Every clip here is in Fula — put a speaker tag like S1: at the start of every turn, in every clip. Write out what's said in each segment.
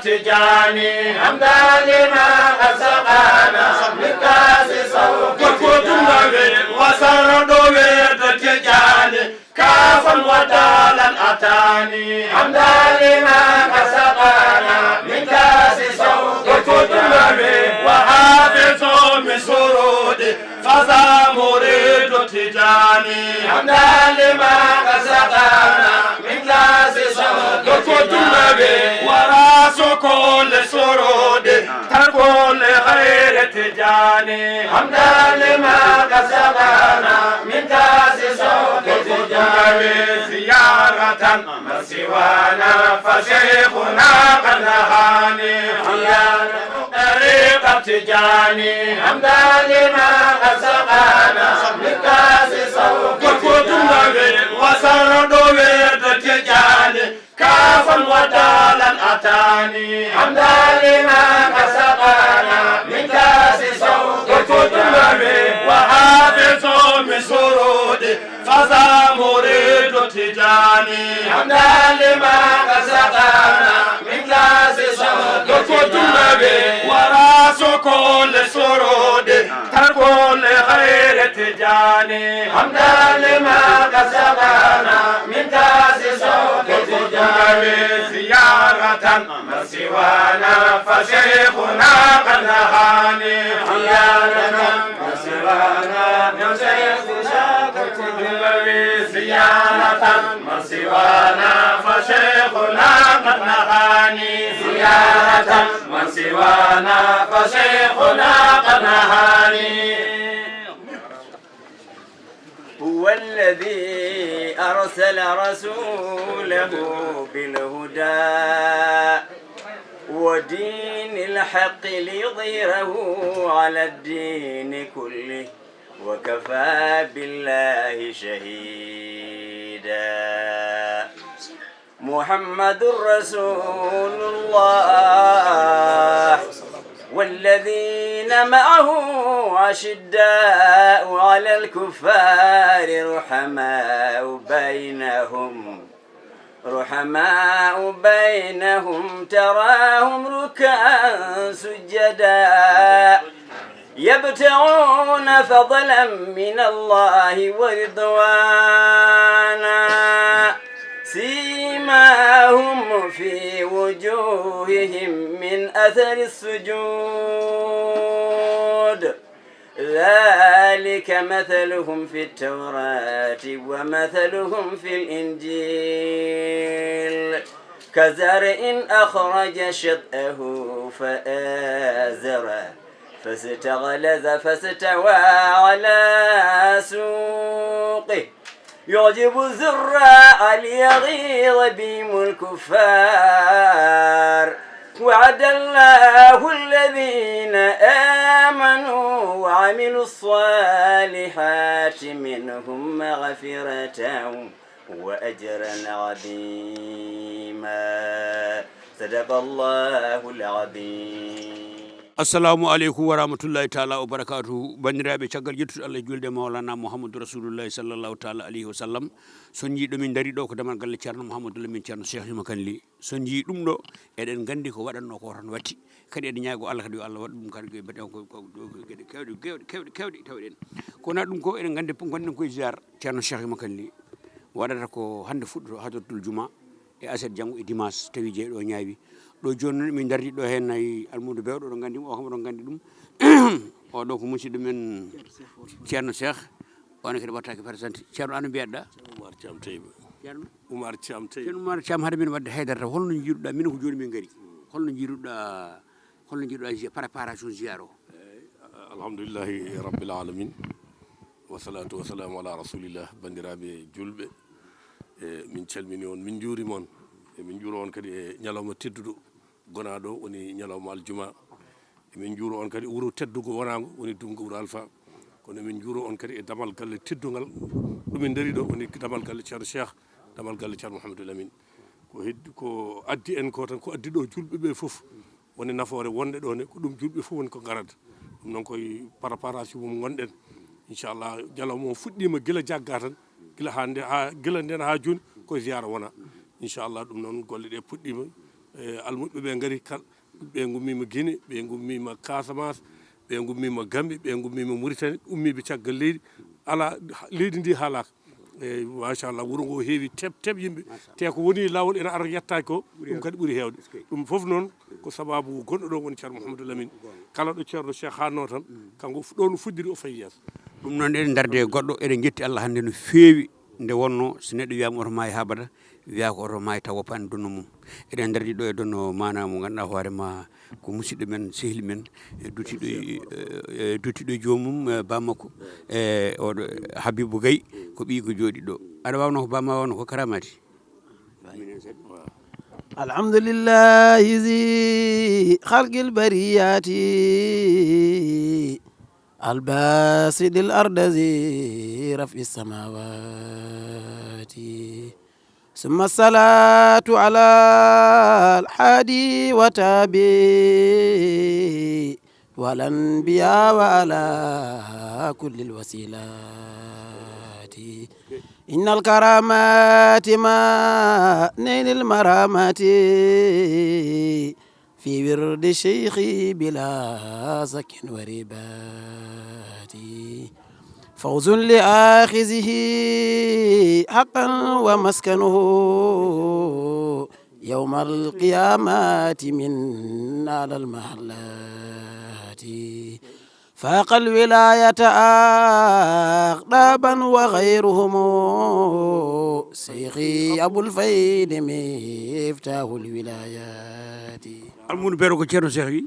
S1: تجاني حمدا لما أسقانا من كاس صوت تجاني وسرد ويد تجاني كافا ودالا أتاني حمدا لما أسقانا من كاس صوت تجاني وحافظ من سرود فذا مريد تجاني حمدا لما أسقانا من كاس صوت تجاني وراس كل سرود تركل خير تجاني حمدا لما كسبنا من كاس صوت تجاني زيارة ما سوانا فشيخنا قد نهاني طريقة تجاني حمدا لما كسبنا من كاس صوت تجاني وسرد ويد تجاني كافا ودالا أتاني حمدا لما كسبنا من كاس صوت تجاني وحافظ من سرود فذا مريد تجاني حمدا لما كسبنا من كاس صوت تجاني وراس كل سرود تركل خير تجاني حمدا لما كسبنا من كاس صوت تجاني زيارة ما سوانا فشيخنا قد نهاني زيارة ما سوانا فشيخنا قد نهاني زيارة ما سوانا فشيخنا قد نهاني زيارة ما سوانا فشيخنا قد نهاني
S2: هو الذي أرسل رسوله بالهدى ودين الحق ليظهره على الدين كله وكفى بالله شهيدا محمد رسول الله والذين معه أشداء على الكفار رحماء بينهم تراهم ركعا سجدا يبتغون فضلا من الله ورضوانا سيماهم في وجوههم من أثر السجود ذلك مثلهم في التوراة ومثلهم في الإنجيل كزرع أخرج شطأه فآزره فاستغلظ فاستوى على سوقه يعجب الزراع ليغيظ بهم الكفار وعد الله الذين آمنوا وعملوا الصالحات منهم مغفرة وأجرا عظيما صدق الله العظيم.
S3: assalamu aleykum wa rahmatullahi taala wa barakatuhu bandiraɓe caggal yettude Allah julde mawlana mouhamadou rasulullahi sallllahu taala alayhi wa sallam son jii ɗomin daari ɗo ko damal galle ceerno mouhamadou lamin ceerno cheikh hima kanli son jii ɗum ɗo eɗen gandi ko waɗanno ko tan watti kadi eɗen ñaago Allah kadi yo Allah waɗa ɗum kadi mbaɗen ko gueɗe kewɗe tawɗen kono ɗum ko eɗen gandi gonɗen koye ziar ceerno cheikh hima kanli waɗata ko hande fuɗɗo hadratul juma e aset janggo e dimanche tawi jeeɗo ñaawi ɗo joni min dardi ɗo hen nayi almudo bewɗo ɗo gandi o kam ɗo gandi ɗum oɗo ko musidɗo men ceerno cheikh on kadi wattake présenté ceerno ano mbiyeɗa
S4: Oumar Thiam Tayba
S3: ceerno
S4: Oumar Thiam Tayba
S3: ceerno Oumar Thiam haade min wadde haydara taw holno jiiruɗa min ko joni min gaari holno jiiruɗa préparation ziyara o
S4: alhamdulillahi rabbil alamin wassalatu wassalamu ala rasulillah bandiraɓe julɓe min calmini on min juurima on min juuro on kadi e ñalawma tedduɗo gonaɗo woni ñalawma aljuma min juuro on kadi wuro teddugo wonago woni dumgo wuro alpha kono min juuro on kadi e damal galle teddugal ɗumin daari ɗo woni damal galle ceerno cheikh damal galle ceerno mouhamadou lamine ko heddi ko addi en ko tan ko addi ɗo julɓeɓe foof woni nafoore wonde ɗo ne ko ɗum julɓe fof woni ko garata ɗum noon koye préparation mum gonɗen inchallah ñalawma o fuɗɗima guila jagga tan guila ha nden ha joni koye ziyara wona inchallah ɗum noon golle ɗe puɗɗima almuɓe ɓe ngari kal ɓe gummima Guinée ɓe gummima Casamance ɓe gummima Gambie ɓe gummima Mauritanie ummiɓe caggal leydi ala leydi ndi haalaka eyyi machallah wuuro ngo heewi teb yimɓe te ko woni lawol ene ara yettaki ko ɗum kadi ɓuuri hewde ɗum foof noon ko sababu gonɗo ɗo woni ceerno Mouhamadou Lamine kala ɗo ceerno Cheikh hanno tan kanko ɗo no fuɗɗiri o fayi yeeso
S3: ɗum noon eɗen darde goɗɗo eɗen jetti Allah hannde no feewi nde wonno so neɗɗo wiyama oto maayi habada wiya ko oto maayi taw woppani donno mum eɗen dardi ɗo e donno mana mo ganduɗa hoorema ko musidɗo men sehli men duttiɗo jomum bammakko oɗo Habibou Gaye ko ɓi ko jooɗi ɗo aɗa wawno ko bamma wawno ko karamati
S5: alhamdulillahi zi khalqil bariyati الباسد الأرض ذي رفع السماوات ثم الصلاة على الحادي وتابي والأنبياء وعلى كل الوسيلات إن الكرامات ما نيل المرامات في ورد الشيخ بلا زك وربات فوز لآخذه حقا ومسكنه يوم القيامة من على المحلات فاق الولاية أقرابا وغيرهم سيخي أبو الفيد مفتاح الولايات
S3: almudu beero ko ceerno Cheikh wi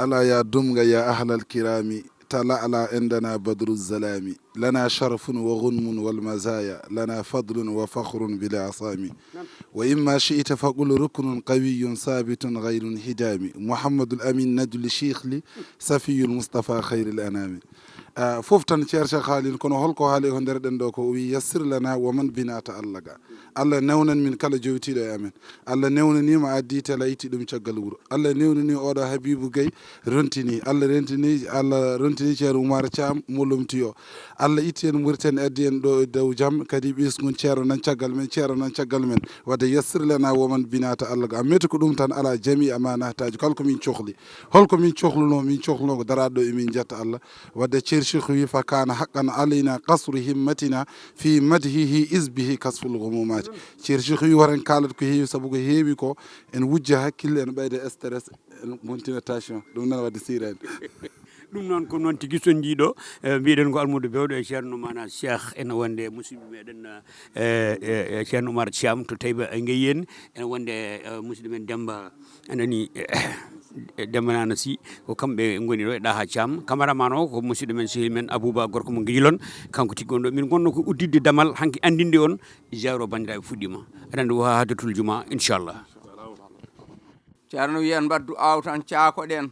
S6: ألا يا دمغ يا أهل الكرام تلألأ عندنا بدر الزلام لنا شرف وغنم والمزايا لنا فضل وفخر بلا عصام وإما شئت فقل ركن قوي ثابت غير انهدام محمد الأمين ندل الشيخ لي صفي المصطفى خير الأنام فوفتان تيرشا خالين كونو هولكو هالي هندر دندو كو وي يسر لنا ومن بنا تألقا الله نونن من كلا جوتي دو امين الله نونني ما ادي تلايتي دوم تيغال وور الله نونني اودا حبيبو غاي رنتيني الله رنتيني تيرو مار تيام مولومتيو الله ايتين مورتن ادين دو دو جام كادي بيس نون تيرو نان تيغال من تيرو نان تيغال من ودا يسر لنا ومن بنا تألقا ميتو كو دوم تان على جميع امانه تاج كالكو من تشوخلي هولكو من تشوخلو من تشوخلو درادو من جات الله ودا الشيخ فكان حقا علينا قصر همتنا في مدحه إذ به كسف الغمومات الشيخ ورن كالت كو هي سبو هيبي كو ان وجه حكيل ان بايد استرس مونتيناتاسيون دum nan wadde sirade
S3: ɗum noon ko noon tigi son jiiɗo mbiɗen ko almudo bewɗo e ceerno mana Cheikh ene wonde musidɓe meɗen ceerno Oumar Thiam to Taïba Guéyenne ene wonde musidɗo men Demba anani Demba Nana Sy ko kamɓe goni ɗo e Ɗaha Thiam camaraman o ko musidɗo men sehil men Abouba gorko mo Guilon kanko tiggi on ɗo min gonno ko uddidde damal hanki andinde on jawro bandiraɓe fuɗɗima aɗa andi wo hadatul juma inchallah
S7: ceerno wiyen mbaddu awtan caakoɗen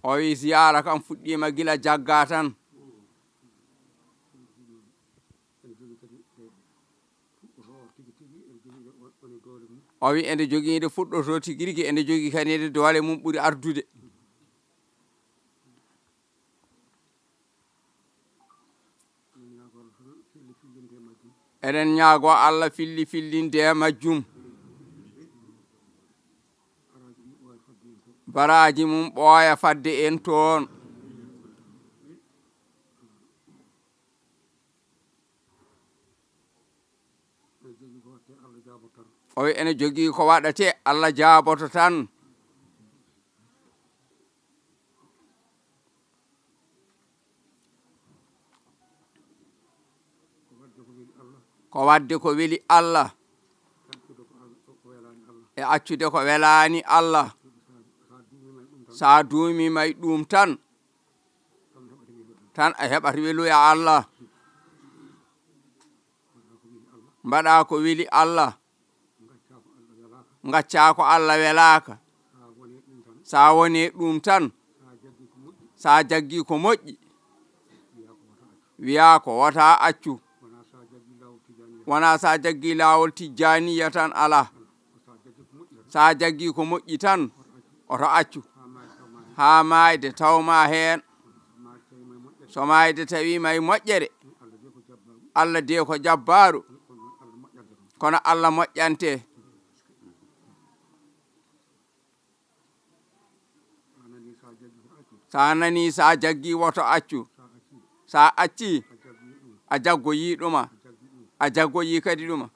S7: o wi ziyara kam fuɗɗima gila jagga tan o wi ende joguide fuɗɗoto tigui rigui ende jogui kanide doole mum ɓuuri ardude eɗen ñaago Allah filli fillinde e majjum baraji mum ɓooya fadde en toon o wi ene jogii ko waɗate Allah jaaboto tan ko wadde ko weli Allah e accude ko welani Allah sa duumima e ɗum tan a heɓat weluya Allah mbaɗa ko weli Allah gacca ko Allah welaka sa woni ɗum tan sa jaggi ko moƴƴi wiya ko wata accu wona sa jaggi lawol tijjaniya tan ala sa jaggi ko moƴƴi tan oto accu ha mayde tawma hen so mayde tawi may moƴƴere Allah de ko jabbaru kono Allah moƴƴante sa nani sa jaggi woto accu sa acci a jaggoyi ɗuma a jaggoyi kadi ɗuma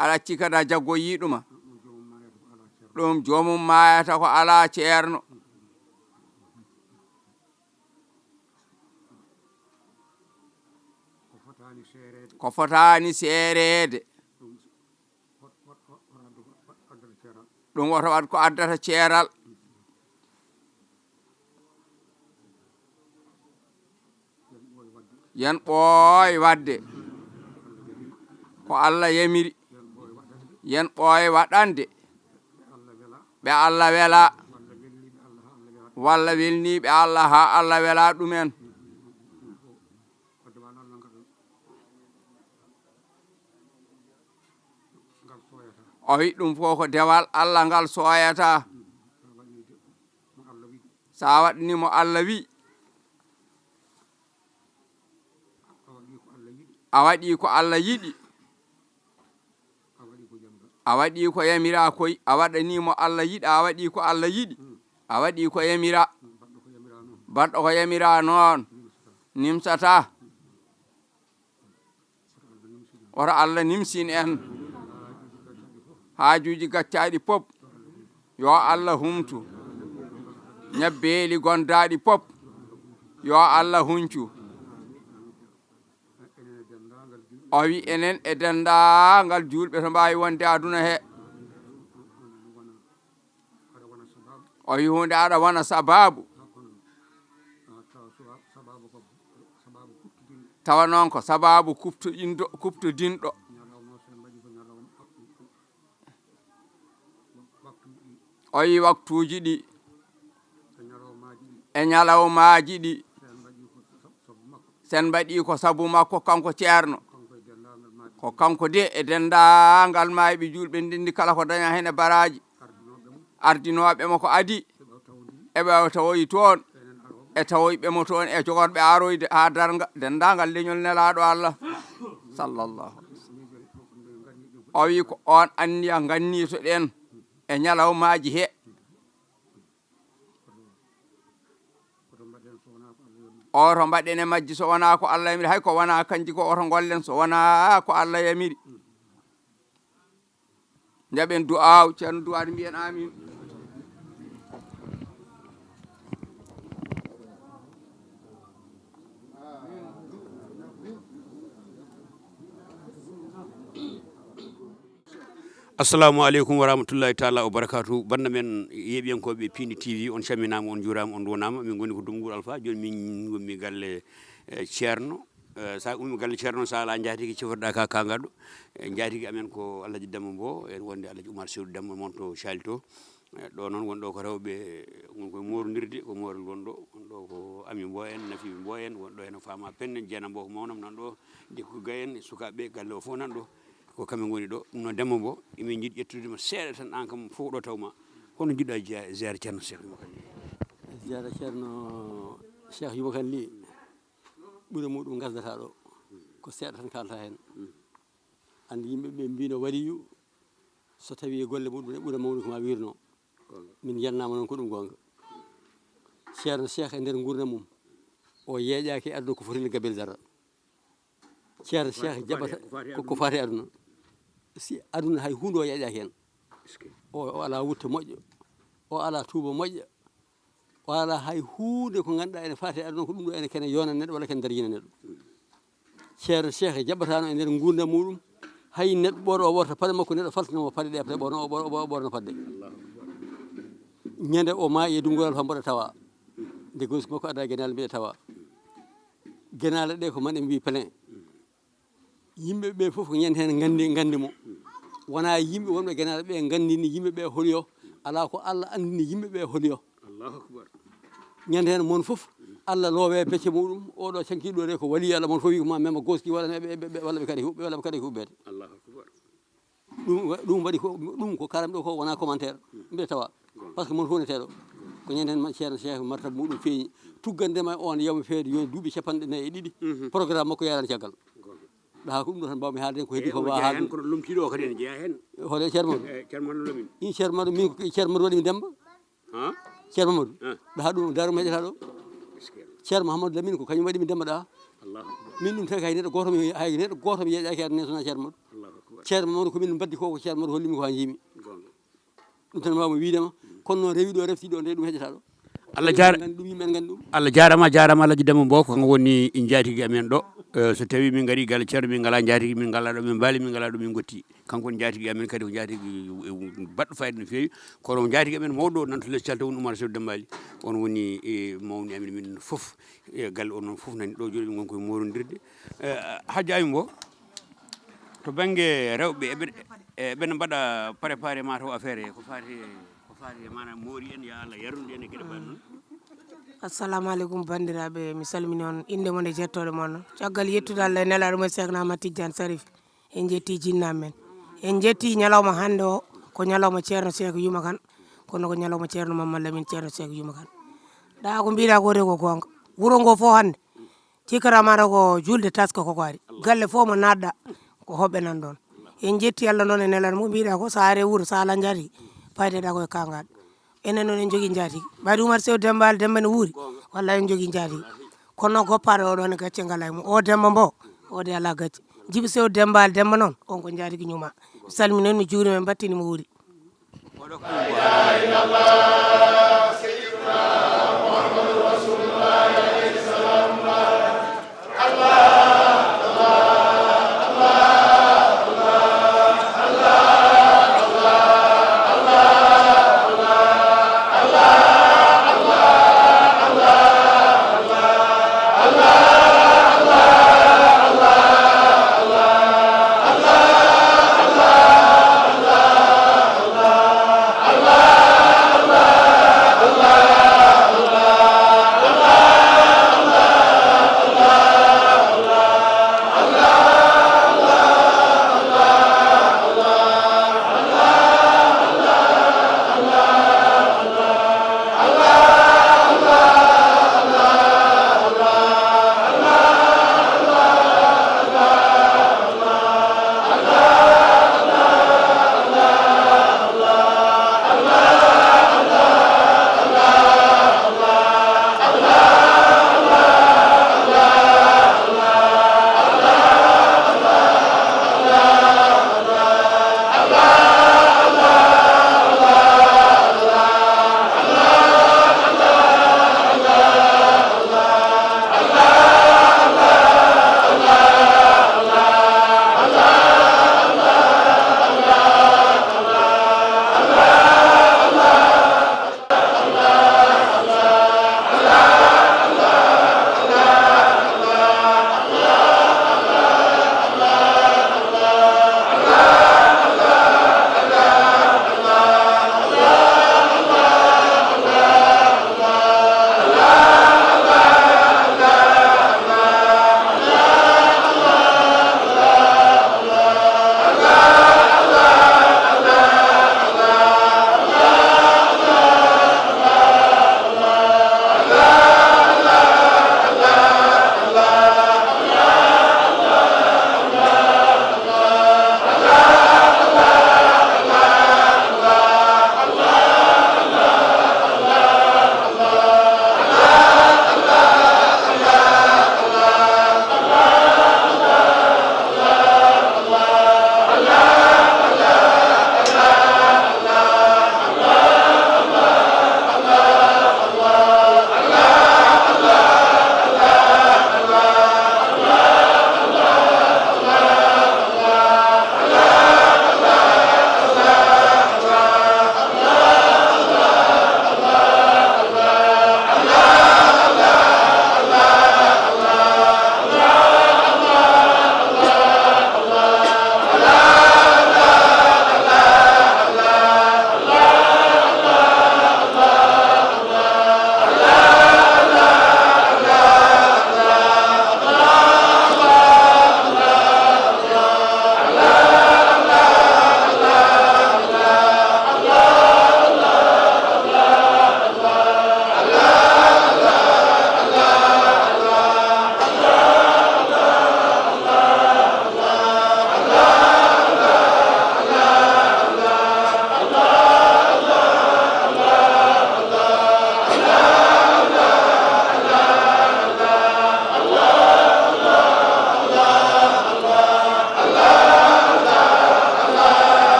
S7: aɗa acci kadi a jaggoyi ɗuma ɗum jomum mayata ko ala ceerno ko fotani seerede ɗum woto wat ko addata ceeral yen ɓooy wadde ko Allah yamiri yen ɓooy waɗande ɓe Allah wela walla welniɓe Allah ha Allah wela ɗumen o wi ɗum fof ko dewal Allah ngal soyata sa waɗnimo Allah wi a waɗi ko Allah yiɗi a waɗi ko yamira koy a waɗanimo Allah yiɗi a waɗi ko Allah yiɗi a waɗi ko yamira baɗɗo ko yamira noon nimsata woto Allah nimsin en haajuji gaccaɗi pop yo Allah humtu ñabbeeli gondaɗi pop yo Allah huncu o wi enen e dendagal julɓe to mbawi wonde aduna he o wi hunde aɗa wona sababu tawa noon ko sababu kuftodinɗo o wi waktuji ɗi e ñalawmaji ɗi sen mbaɗi ko sabu makko kanko ceerno ko kanko de e dendagal mayɓe julɓe ndindi kala ko daña hen e baraji ardinoɓe mo ko adi eɓe tawoyi toon e tawoyɓe mo toon e jogorɓe aroyde ha darga dendagal leñol nelaɗo Allah sallallahu o wi ko on anniya gannito ɗen e ñalawmaji he oto mbaɗen e majji so wona ko Allah yamiri hay ko wona kanji ko oto gollen so wona ko Allah yamiri jaɓen du'aw ceerno du'aade mbiyen amin
S3: assalamu aleykum wa rahmatullahi taala wa barakatuh banda men yeɓiyankoɓe Pindi TV on calminama on juurama on donama min goni ko Dumgol Alpha joni min gommi galle ceerno sa ummi galle ceerno sa ala jaatigi ciforɗa ka gaɗo jaatigi amen ko Alaji Demba Mbo en wonde Alaji Oumar Seydou Demba mon to Sali to ɗo noon wonɗo ko rewɓe gonkoye morodirde ko morel wonɗo wonɗo ko Ami Mbo en Nafiɓe Mbo en wonɗo hen Fama Penne Jeena Mbo ko mawnam nan ɗo Dikko Gaye en sukaɓe galle o fof nan ɗo ko kamɓe goni ɗo ɗum noon Demba Mbo emin jiiɗi ƴettudema seeɗa tan an kam fof ɗo tawma hono jiɗɗa ziara ceerno Cheikh Yumma Kane
S8: ziara ceerno Cheikh Yumma Kane Ly ɓuura muɗum gasdata ɗo ko seeɗa tan kalata hen andi yimɓeɓe mbino waliyu so tawi golle muɗum e ɓuura mawni ko ma wirno min yennama noon ko ɗum gonga ceerno Cheikh e nder gurdam mum o yeeƴaki e aduna ko fotini gabel zarra ceerno Cheikh jaɓata ko fati aduna si aduna hay hunde o yeeƴaki hen o ala wutta moƴƴo o ala tuuba moƴƴa o ala hay hunde ko ganduɗa ene fati aduna ko ɗum ɗo ene kene yona neɗɗo walla kene darjina neɗɗo ceerno Cheikh jaɓatano e nder gurdam muɗum hay neɗɗo ɓoɗo o ɓorta paɗe makko neɗɗo faltanamo paɗe ɗe après ɓorno paɗe ñande o maayi e Dumgol Alpha mboɗo tawa nde gosi makko adda guenale mbiɗa tawa guenale ɗe ko man mbi plein yimɓeɓe foof ko ñande hen gandimo wona yimɓe wonɓe guenale ɓe gandini yimɓeɓe holiyo ala ko Allah andini yimɓeɓe holiyo ñande hen moon foof Allah loowe becce muɗum oɗo cankiɗo de ko wali Allah moon fof wi ko ma mema goski walla ɓe kadi huɓɓede ɗum waɗi ko ɗum ko kalam ɗo ko wona commentaire mbiɗa tawa par ce que moon fof ne teɗo ko ñande hen ceerno Cheikh martaba muɗum feeñi tuggandema on yawmi feede yoni duuɓi 42 programme makko yarani caggal ɗa ko ɗum ɗo tan mbawmi haalde ko heddi ko wawa haalde
S3: kono lomtiɗo kadi ene jeeya hen
S8: hoole ceerno Mamadou
S3: ceerno Mamadou Lamine
S8: in ceerno Mamadou min ceerno Mamadou waɗimi demba ceerno Mamadou ɗa ɗum daruma heƴata ɗo ceerno Mouhamadou Lamine ko kañum waɗimi demba ɗa min ɗum taki hay neɗɗo goto hay neɗɗo goto mi yeeƴaki arne sona ceerno Mamadou ceerno Mamadou komin baddi ko ceerno Mamadou hollimi ko ha jiimi ɗum tan wawmi wiidema kono noon rewi ɗo refti ɗo nde ɗum heƴata ɗo ɗum yimɓe gandi ɗum
S3: Allah jarama Alhaji Demba Mbow ko woni jaatigui amen ɗo so tawi min gaari galle ceerno min ngala jaatigui min ngala ɗo min mbaali min ngala ɗo min gotti kanko woni jaatigui amen kadi ko jaatigui baɗɗo fayida no fewi kono jaatigui amen mawɗo nanto less calta woni Oumar Sow Dembali on woni mawni amen min foof galle on noon foof nani ɗo jooɗi ɓe gonkoye morodirde Hadji Ayou Mbow to banggue rewɓe eɓene mbaɗa préparé mataw affaire ko fati manam moori en ya Allah yarnude en e gueɗe mbaɗe noon
S9: assalamu aleykum bandiraɓe mi salmini on inde mon e jettode mon caggal yettude Allah e nelaɗo men Cheikh Ahmad Tidiane Sarif en jetti jinnaɓe men en jetti ñalawma hande o ko ñalawma ceerno Cheikh Yuma Kane kono ko ñalawma ceerno Mamadou Lamine ceerno Cheikh Yuma Kane ɗa ko mbiɗa ko de ko gonga wuuro ngo fo hande cikkaramata ko julde taska koko ari galle fo mo nadɗa ko hoɓɓe nan ɗon en jetti Allah noon e nelaɗo mo mbiɗa ko sa are wuuro sa ala jaati paydeɗa koye kangaɗo enen noon en jogui jaatigi ɓayde Oumar Sow Dembali Demba ne wuuri walla en jogui jaatigi kono noon goppaɗo oɗon e gacce ngala mum o Demba Mbow o de ala gacce Djiby Sow Dembali Demba noon on ko jaatigi ñuma mi salmini on mi juurima mi battini mo wuuri
S1: Allah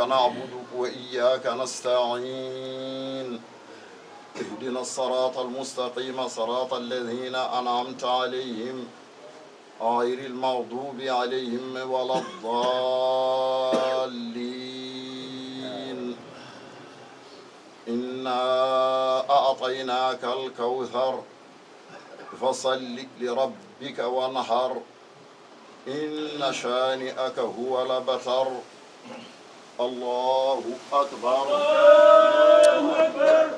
S10: نعبد وإياك نستعين اهدنا الصراط المستقيم صراط الذين أنعمت عليهم غير المغضوب عليهم ولا الضالين إنا أعطيناك الكوثر فصل لربك وانحر إن شانئك هو الأبتر الله أكبر الله أكبر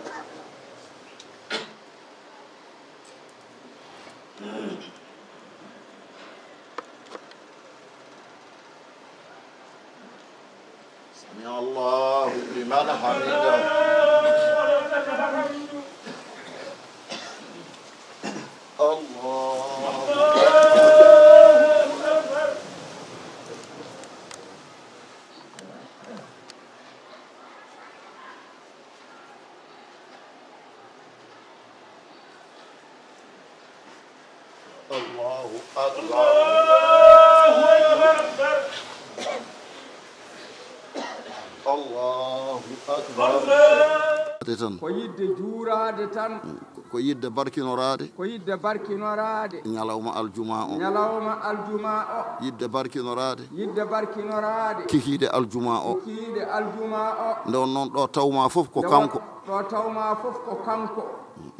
S10: سمع الله لمن حمده الله أكبر الله أكبر
S7: ko yidde juurade tan
S10: ko yidde barkinorade
S7: ko yidde barkinorade
S10: ñalawma aljuma o
S7: ñalawma aljuma o
S10: yidde barkinorade
S7: yidde barkinorade
S10: kikiide aljuma o
S7: kikiide aljuma o
S10: nde noon ɗo tawma fof ko kanko
S7: ɗo tawma fof ko kanko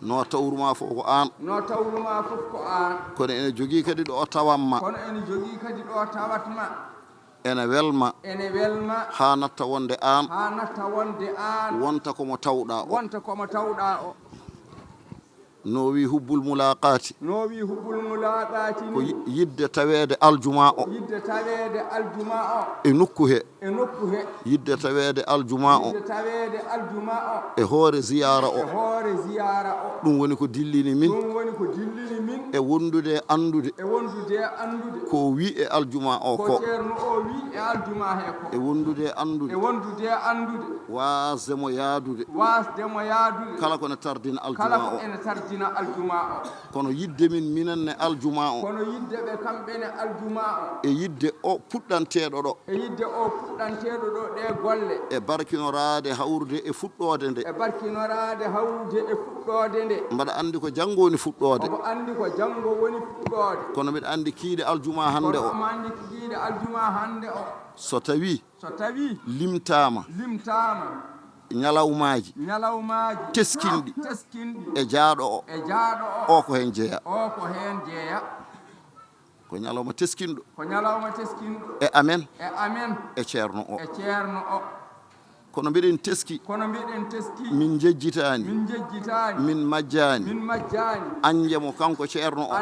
S10: no tawruma fof ko an
S7: no tawruma fof ko an
S10: kono ene jogii kadi ɗo tawamma
S7: kono ene jogii kadi ɗo tawatma
S10: ene welma ha natta wonde an wonta komo tawɗa o
S7: wonta komo tawɗa o
S10: no wi hubbul mulaqati
S7: no wi hubbul mulaqati
S10: ko yidde taweede aljuma o
S7: yidde taweede aljuma o
S10: e nokku he
S7: yidde
S10: taweede aljuma o e hoore ziyara o ɗum woni ko dillini min e wondude andude ko wi e aljuma o ko
S7: ceerno o wi e aljuma he ko
S10: e wondude andude wasdemo yaadude kala ko ne tardina aljuma o kono yidde min minenne aljuma o
S7: kono yidde ɓe kamɓe ne aljuma o
S10: e yidde o puɗɗanteɗo ɗo
S7: ɗe golle
S10: e barkinorade hawrude e fuɗɗode nde mbaɗa andi ko janngo woni fuɗɗode kono mbiɗa andi kiide aljuma hande o so tawi limtama ñalawmaji teskinɗi e jaaɗo o ko hen jeeya ko ñalawma teskinɗo e amen e ceerno o kono mbiɗen teski min jejjitani min majjani anjemo kanko ceerno o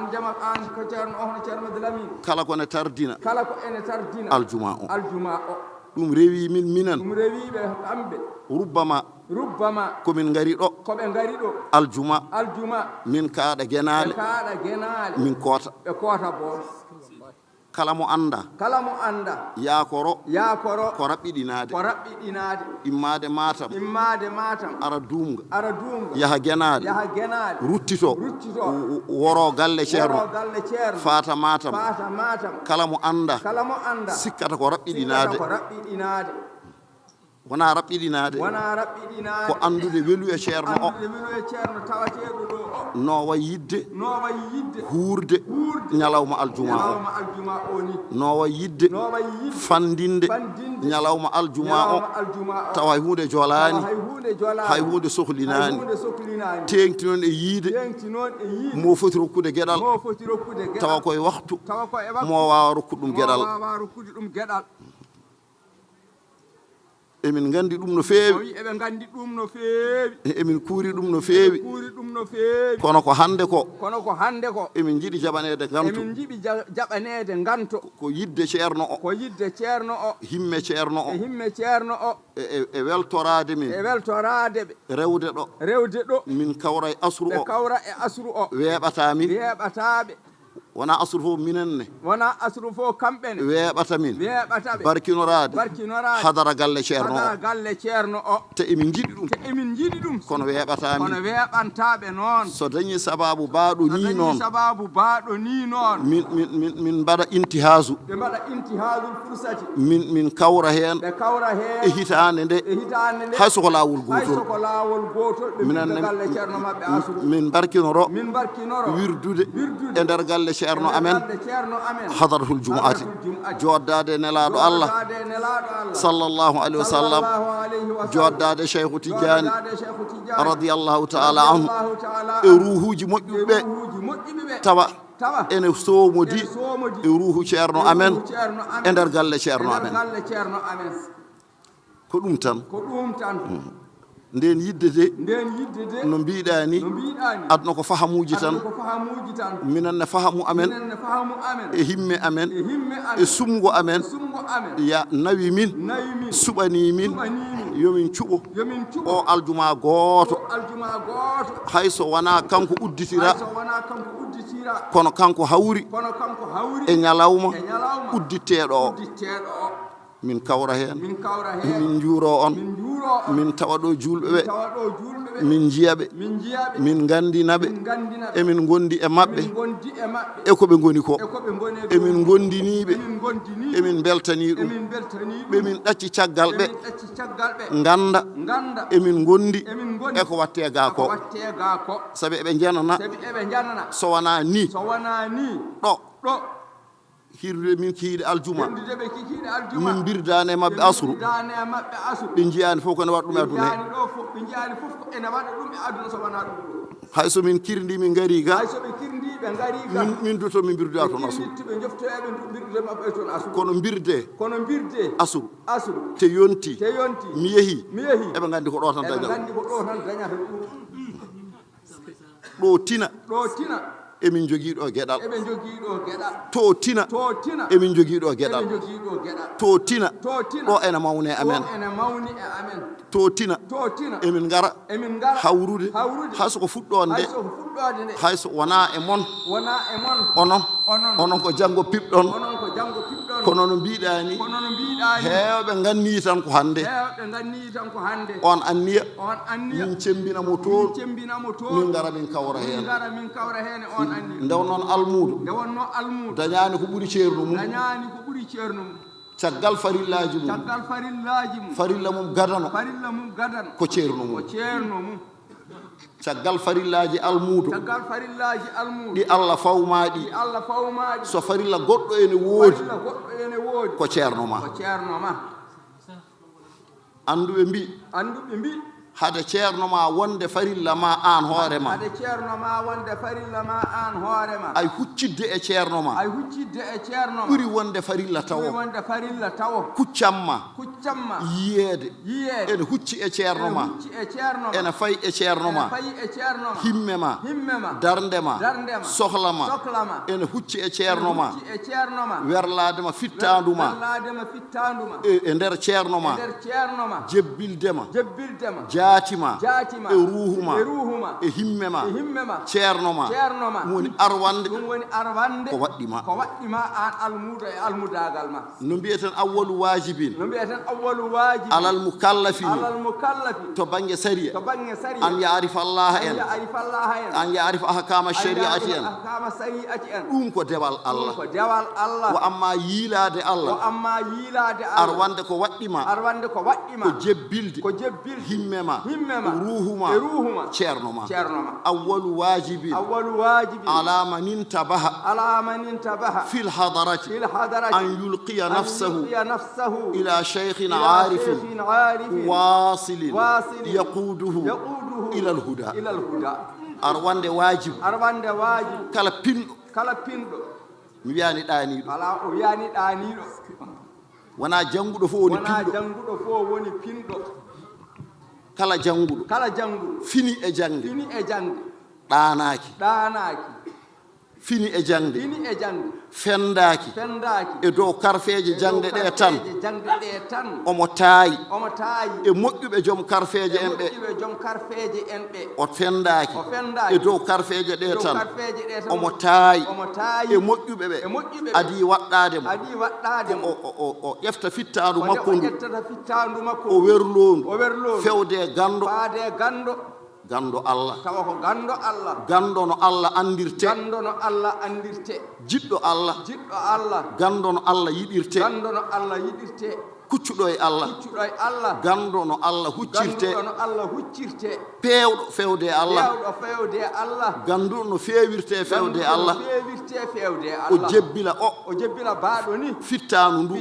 S10: kala ko ne tardina aljuma o ɗum rewi min minan rubbama komin ngari ɗo aljuma min kaaɗa genale min koota kala mo anda yakoro ko raɓɓiɗinade immade matam ara dumga yaha genade ruttito woro galle ceerno fata matam kala mo anda sikkata ko raɓɓiɗinade wona raɓɓiɗinade ko andude welu e ceerno o no way yidde huurde ñalawma aljuma o no way yidde fandinde ñalawma aljuma o tawa hay hunde jolani hay hunde sohlinani tengti noon e yiide mo foti rokkude gueɗal tawa koye waktu mo wawa rokkude ɗum gueɗal emin gandi ɗum no feewi emin kuuri ɗum no feewi kono ko hande ko emin jiiɗi jaɓanede ganto ko yidde ceerno o himme ceerno o e weltorade min rewde ɗo min kawra e asru o weeɓata min wona asru fof minenne
S7: wona asru fof kamɓene
S10: weeɓata min
S7: weeɓataɓe
S10: barkinoraade hadara galle ceerno o
S7: galle ceerno o
S10: te emin jiɗi ɗum
S7: emin jiɗi ɗum
S10: kono weeɓatami
S7: kono weeɓantaɓe noon
S10: so dañi sababu baaɗo ni noon
S7: sababu baaɗo ni noon
S10: min mbaɗa intihaju
S7: ɓe mbaɗa intihajul fursati
S10: min kawra heen
S7: ɓe kawra heen
S10: e hitaande nde hay soko laawol
S7: gotol
S10: minenne
S7: galle ceerno maɓɓe asuru
S10: min barkinoro
S7: min barkinoro
S10: wirdude e nder galle ceerno amen hadaratul jumu'ati joddade nelaɗo Allah sallallahu alaihi wasallam joddade cheikhu Tidiane radiyallahu ta'ala anhu e ruhuji moƴƴuɓe tawa ene soomodi e ruhu ceerno amen e nder galle ceerno amen ko ɗum tan nden yidde de no mbiɗa ni aduna ko fahamuji tan minenne fahamu amen e himme amen e sumgo amen ya nawi min suɓani min yomin cuɓo o aljuma gooto hayso wona kanko udditira kono kanko hawri e ñalawma udditteɗo o min kawra heen min juuro on min tawa ɗo julɓe ɓe min jiyaɓe min gandinaɓe emin gondi e maɓɓe e ko ɓe goni ko emin gondiniɓe emin beltani ɗum ɓemin ɗacci caggal ɓe ganda emin gondi e ko watte ga ko saabi eɓe janana so wona ni ɗo hirde min kiide aljuma min birdane mabɓe asru ɓe jiyani fof kone waɗa ɗum e aduna hayso min kirdi min gari ga min duto min birdoya toon asru kono birde asru te yonti mi yeehi eɓe gandi ko ɗo tan dañal ɗo tina emin jogiiɗo geɗal to tina emin jogiiɗo geɗal to tina ɗo ene mawne amen to tina emin ngara hawrude hayso ko fuɗɗode nde hayso wona e mon onon ko janngo piɓɗon kono no mbiɗa ni heewɓe ganni tan ko hannde on anniya min cembina mo toon min ngara min kawra heen ndew noon almuudo dañaani ko ɓuri ceerno mum caggal farillaji mum farilla mum gadano ko ceerno mum caggal farillaji almuudo ɗi Allah fawmaɗi so farilla goɗɗo ene woodi ko ceerno ma anduɓe mbi hade ceerno ma wonde farilla ma an hoore ma ay huccidde e ceerno ma ɓuri wonde farilla tawo kuccamma yiyeede ene hucci e ceerno ma ene fayi e ceerno ma himme ma darnde ma sohla ma ene hucci e ceerno ma werlade ma fittandu ma e nder ceerno ma jebbilde ma jaatima e ruhuma e himme ma ceerno ma ɗum woni arwande ko waɗɗima an almudo e almudagal ma no mbiyeten awwalu wajibin alal mukallafi to banggue sariya an yaarifa Allah en an yaarifa ahkama shari'ati en ɗum ko dewal Allah wa amma yiilade Allah arwande ko waɗɗima ko jebbilde himme ma ruhuma ceerno ma awwalu wajibin ala man intabaha fil hadarati an yulqiya nafsahu ila shaykhin arifin wasilin yaquduhu ila alhuda arwande wajib kala pinɗo mi wiyani ɗaniɗo wona jannguɗo fof woni pinɗo kala jannguɗo fini e jangde ɗanaki fini e jangde fendaki
S7: fendaki
S10: e dow karfeje jangde ɗe tan
S7: jangde ɗe tan
S10: omo taayi
S7: omo taayi
S10: e moƴƴuɓe joom karfeje en ɓe
S7: moƴƴuɓe joom karfeje en ɓe
S10: o fendaki
S7: o fendaki
S10: e dow karfeje ɗe tan
S7: karfeje ɗe tan
S10: omo taayi
S7: omo taayi
S10: e moƴƴuɓe ɓe adi waɗɗade mo
S7: adi waɗɗade mo
S10: o ƴefta fittandu makko ndu
S7: ƴettata fittandu makko
S10: o werlondu
S7: o werlondu
S10: fewde gando
S7: faade gando
S10: gando Allah
S7: tawa ko gando Allah
S10: gando no Allah andirte
S7: gando no Allah andirte
S10: jiɗɗo Allah gando no Allah yiɗirte
S7: gando no Allah yiɗirte
S10: kuccuɗo e Allah gando no Allah huccirte pewɗo fewde Allah ganduɗo no fewirte fewde Allah o jebbila baɗo ni fittanu ndu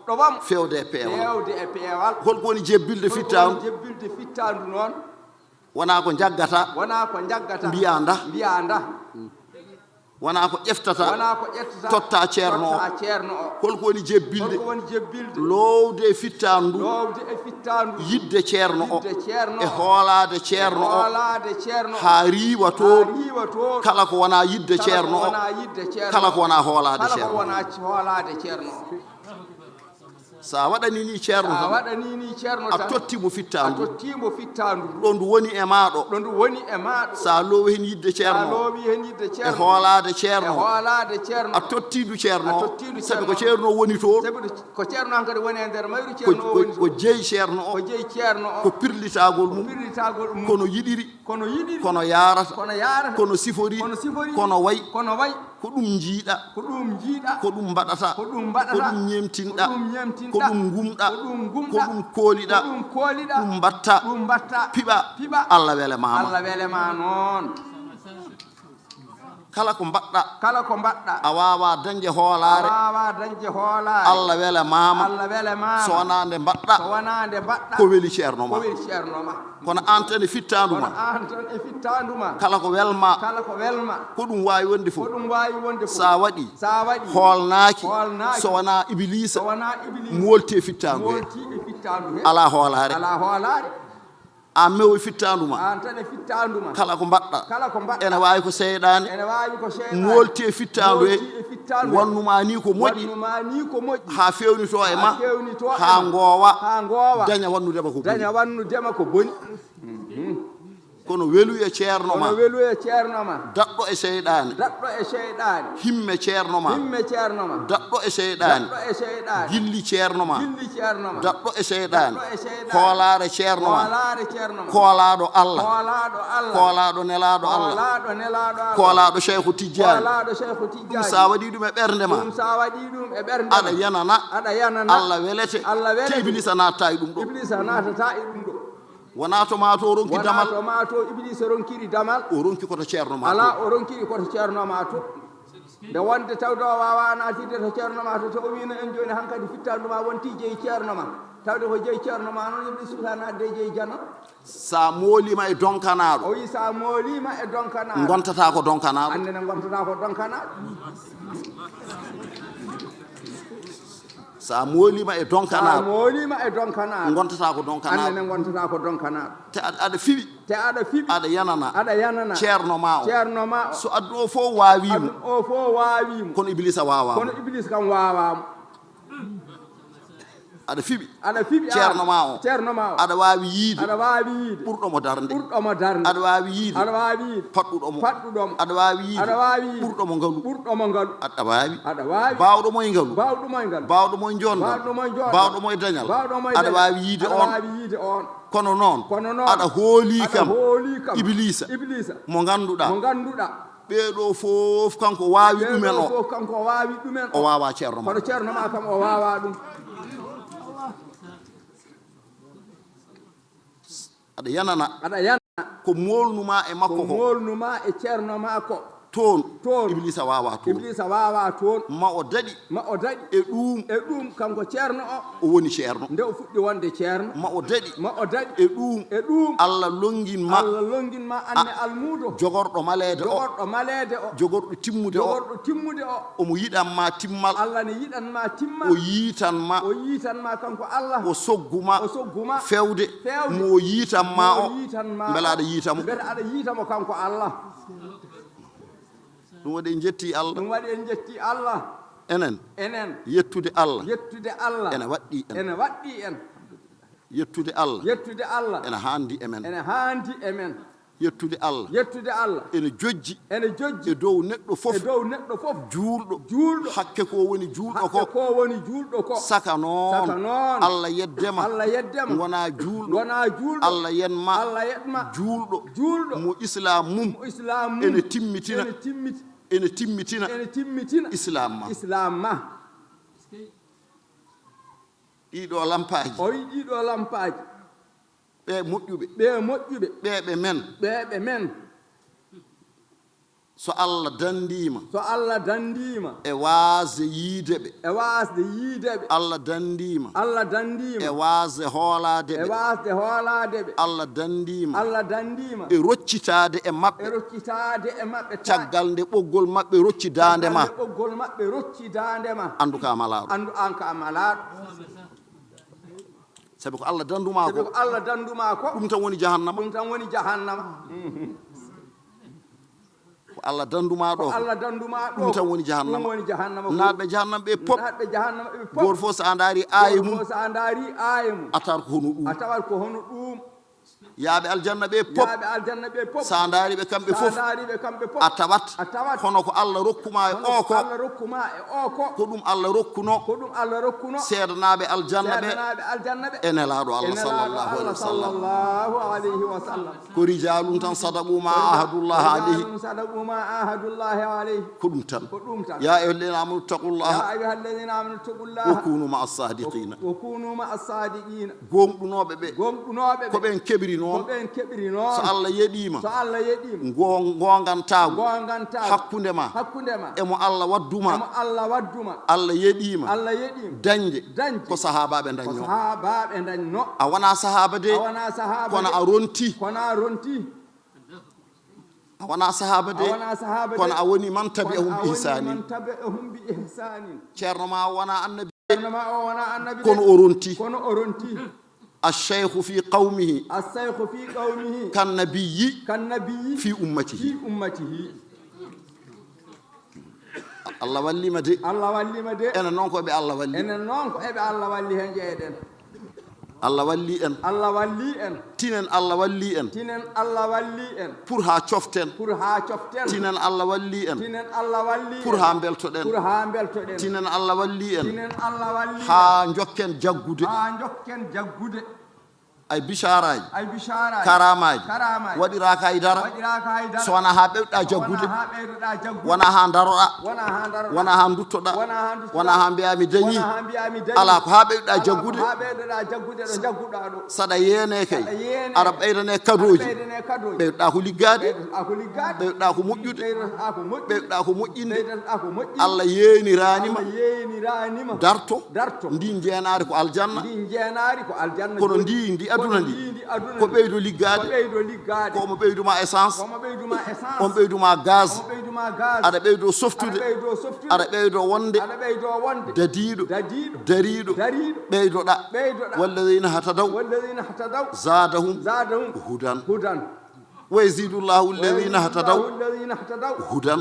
S10: ɗowamo fewde e peewal holko woni jebbilde fittandu wona ko jaggata mbiya nda wona ko ƴeftata totta ceerno o holko woni jebbilde lowde e fittandu ndu yidde ceerno o e hoolade ceerno o ha riiwa to kala ko wona yidde ceerno o kala ko wona hoolade ceerno o sa waɗani ni ceerno a tottimo fittandu ɗo ndu woni e maɗo sa lowi hen yidde ceerno e hoolade ceerno a tottindu ceerno sabi ko ceerno woni toon ko jeeyi ceerno o ko pirlitagol mum kono yiɗiri kono yarata kono sifori kono way ko ɗum jiiɗa ko ɗum mbaɗata ko ɗum ñemtinɗa ko ɗum gumɗa ko ɗum kooliɗa ɗum mbatta piɓa Allah wele mama noon kala ko mbaɗɗa a wawa dañde hoolare Allah wele mama so wona nde mbaɗɗa ko weli ceerno ma kono an tan e fittandu ma kala ko welma ko ɗum wawi wonde fof sa waɗi hoolnaki so wona iblisa molti e fittandu he ala hoolare a mewo fittandu ma kala ko mbaɗɗa ene wawi ko seyɗani molti e fittandu he wonnuma ni ko moƴƴi ha fewnito e ma ha gowa daña wannudema ko boni kono welu e ceerno ma daɗɗo e seyɗani himme ceerno ma daɗɗo e seyɗani gilli ceerno ma daɗɗo e seyɗani hoolare ceerno ma koolaɗo Allah koolaɗo nelaɗo Allah koolaɗo cheikhu Tidiane ɗum sa waɗi ɗum e ɓernde ma aɗa yanana Allah welete te iblisa natta e ɗum ɗo wona to ma to o ronki damal o ronki koto ceerno ma
S7: o ronkiri koto ceerno ma to nde wonde tawde o wawa natide to ceerno ma to o wino en joni hankkadi fittandu ma wonti jeeyi ceerno ma tawde ko jeeyi ceerno ma noon yimɓe suuta nadde jeeyi jana
S10: sa moolima e donkanaɗo
S7: o wi sa moolima e donkanaɗo
S10: gontata ko donkanaɗo
S7: annene gontata ko donkanaɗo
S10: sa moolima e donkanaɗo
S7: gontata
S10: ko donkanaɗo
S7: annene gontata ko donkanaɗo
S10: te aɗa fiɓi aɗa yanana ceerno ma o so addu o fof wawimo kono iblisa wawamo
S7: kam wawamo
S10: aɗa fiɓi ceerno ma o aɗa wawi yiide ɓurɗomo darde aɗa wawi yiide paɗɗuɗomo aɗa wawi yiide ɓurɗomo ngalu aɗa wawi bawɗomo e ngalu bawɗomo e jongal bawɗomo e dañal aɗa wawi yiide on kono noon aɗa hooli kam iblisa mo ganduɗa ɓeɗo fof kanko wawi ɗumen o wawa ceerno ma
S7: kam o wawa ɗum
S10: aɗa yanana ko molnuma e makko ko
S7: molnuma e ceerno ma ko
S10: toon iblisa wawa toon ma o daɗi e ɗum
S7: kanko ceerno
S10: o woni ceerno
S7: nde o fuɗɗi wonde ceerno
S10: ma o daɗi e ɗum Allah longuinma
S7: anne almudo
S10: jogorɗo malede o jogorɗo timmude o omo yiɗanma timmal
S7: Allah ne yiɗanma timmal
S10: o yitanma
S7: kanko Allah
S10: o sogguma fewde mo yitanma o beela aɗa yitamo
S7: kanko Allah
S10: ɗum waɗi en jetti Allah
S7: ɗum waɗi en jetti Allah enen
S10: yettude Allah
S7: ene waɗɗi en
S10: yettude Allah ene haandi emen yettude Allah ene jojji e dow neɗɗo fof juulɗo hakke ko woni juulɗo ko saka noon Allah yeddema wona juulɗo Allah yenma juulɗo mo islam mum ene timmitina islam ma ɗiɗo lampaji ɓe moƴƴuɓe ɓeɓe men so Allah dandima e waasde yiideɓe Allah dandima e waasde hooladeɓe Allah dandima e roccitade e maɓɓe caggal nde ɓoggol maɓɓe rocci dande ma andu ka malaɗo sabi ko Allah danduma ko ɗum tan woni jahannama ko Allah danduma ɗo ɗum tan woni jahannama naatɓe jahannama ɓe pop goto fof so a daari aaye mum a tawat ko hono ɗum yaaɓe aljanna ɓe pop sa daari ɓe kamɓe fof a tawat hono ko Allah rokkuma e o ko ɗum Allah rokkuno seedanaɓe aljanna ɓe e nelaɗo Allah sallallahu alayhi wa sallam ko rijalum tan sadaqu ma ahadullah alayhi ko ɗum tan ya ayyuhalladhina amanu taqullaha wa kunu ma as-sadiqina gomɗunoɓe ɓe ko ɓen keɓrino so Allah yeɗima gongantago hakkunde ma emo Allah wadduma Allah yeɗima dañde ko sahabaɓe dañno a wona sahaba de kono a ronti a wona sahaba de kono a woni man tabi'ahum bi ihsanin ceerno ma wona annabi kono o ronti الشيخ في قومه كالنبي في أمته الله ولي ما دي أنا نونكو بي الله ولي الله ولي أن تنن الله ولي أن پورها چفتن تنن الله ولي أن پورها مبلتودن تنن الله ولي أن ها نجوكن جاغودي ay bisharaji karamaji waɗiraka e dara so wona ha ɓewɗa jaggude wona ha daroɗa wona ha duttoɗa wona ha mbiyami dañi ala ko ha ɓewɗa jaggude saɗa yene kay aɗa ɓeydane kadoji ɓewɗa ko liggade ɓewɗa ko moƴƴude ɓewɗa ko moƴƴinde Allah yeniranima darto ndi jeenari ko aljanna kono ndi aduna ndi ko ɓeydo liggade ko mo ɓeyduma essence on ɓeyduma gaz aɗa ɓeydo softude aɗa ɓeydo wonde dadiɗo dariɗo ɓeydoɗa walladina hatadaw zadahum hudan wa yazidullahu alladina hatadaw hudan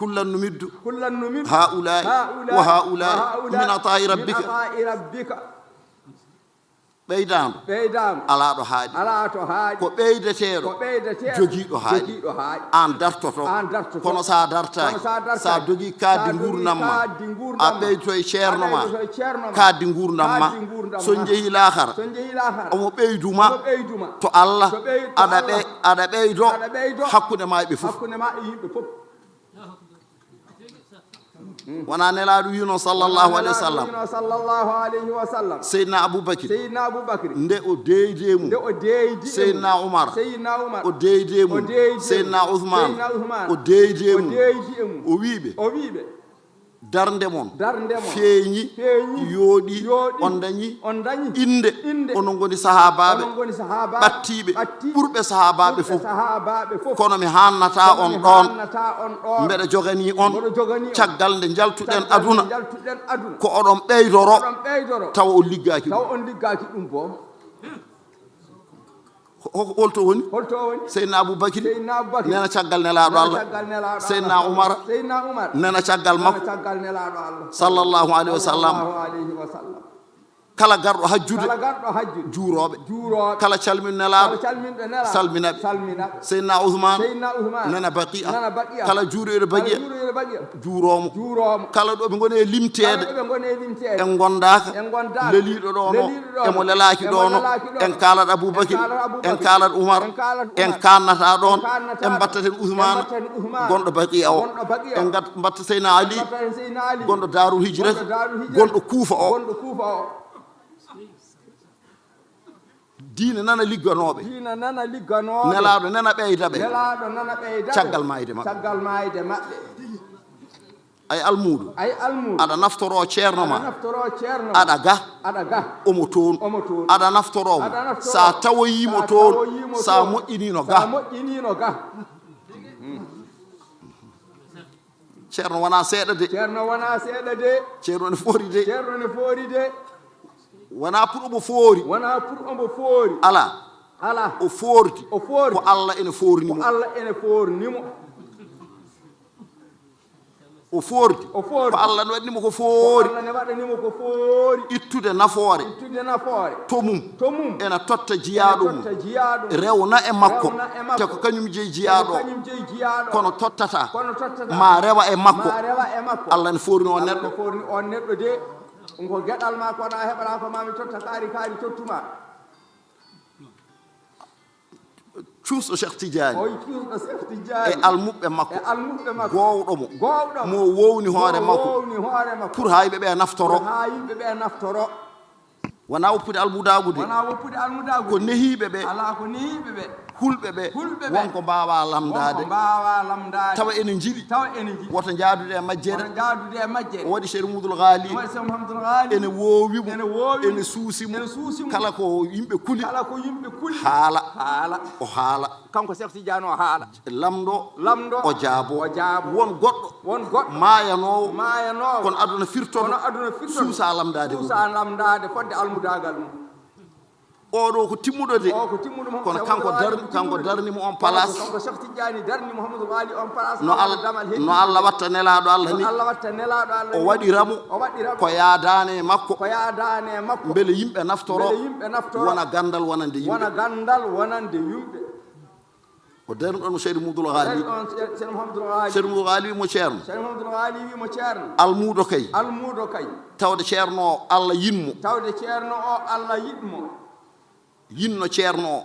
S10: كلا نمد هؤلاء وهؤلاء من عطاء ربك ɓeydam alaɗo haaɗi ko ɓeydeteɗo jogiiɗo haaɗi an dartoto kono sa dartaki sa jogii kaddi gurdam ma a ɓeydoto e ceerno ma kaddi gurdam ma so jeehi lahara omo ɓeyduma to Allah aɗa ɓeydo hakkude ma ɓe fof wona nelaɗo wino sallallahu alayhi wa sallam seydna aboubacry nde o deydemu seydna oumar o deydemu seydna ousmane o deydemu o wiɓe darde mon feeñi yooɗi on dañi inde onon goni sahabaɓe ɓattiɓe ɓurɓe sahabaɓe fof kono mi hannata on ɗon mbeɗa jogani on caggal nde jaltuɗen aduna ko oɗon ɓeydoro tawa on liggaki ɗum holto woni seydna aboubacry nena caggal nelaɗo allah seydna oumara nena caggal makko sallllahu alayhi wa sallam kala garɗo hajjude juuroɓe kala calmin nelaɗo salminaɓe seydna ousmane nena baqiya kala juuroɓe baqiya juuromo kala ɗo ɓe goni e limtede en gondaka leliɗo ɗono emo lelaki ɗono en kalat aboubacry en kalat oumar en kannata ɗon en battaten ousmane gonɗo baqiya o en batta seydna ali gonɗo darul hijrata gonɗo kuufa o diine nana ligganoɓe nelaɗo nana ɓeyda ɓe caggal mayde maɓɓe ay almudo aɗa naftoro ceerno ma aɗa ga omo toon aɗa naftoromo sa tawoyimo toon sa moƴƴinino ga ceerno wona seeɗa de ceerno ne foori de wona pour omo foori ala o foordi ko allah ene foornimo o foordi ko allah ne waɗnimo ko foori ittude nafoore tomum ena totta jiyaɗo mum rewna e makko te ko kañum jeyi jiyaɗo kono tottata ma rewa e makko allah ne foorni o neɗɗo ko geɗal ma kono a heɓata ko mami totta kaari tottuma cuusɗo cheikh tidiani e almuɓɓe makko gowɗomo mo wowni hoore makko pour ha yimɓeɓe naftoro wona woppude almudagu de ko nehiɓeɓe hulɓeɓe wonko mbawa lamdade tawa ene jiiɗi woto jaadude e majjere o waɗi cheikh moudoul ghali ene woowimo ene suusimo kala ko yimɓe kuli haala o haala kanko cheikh tidiane o haala lamɗo o jaabo won goɗɗo mayanowo kono aduna firtono suusa lamdade fodde almudagal mum oɗo ko timmuɗo de kono kanko darnimo on place no allah watta nelaɗo allah ni o waɗiramo ko yaadane e makko beele yimɓe naftoro wona gandal wonande yimɓe o darnuɗon mo cheikh moudoul ghali cheikh moudoul ghali wimo ceerno almuɗo kay tawde ceerno o allah yinmo yinno ceerno o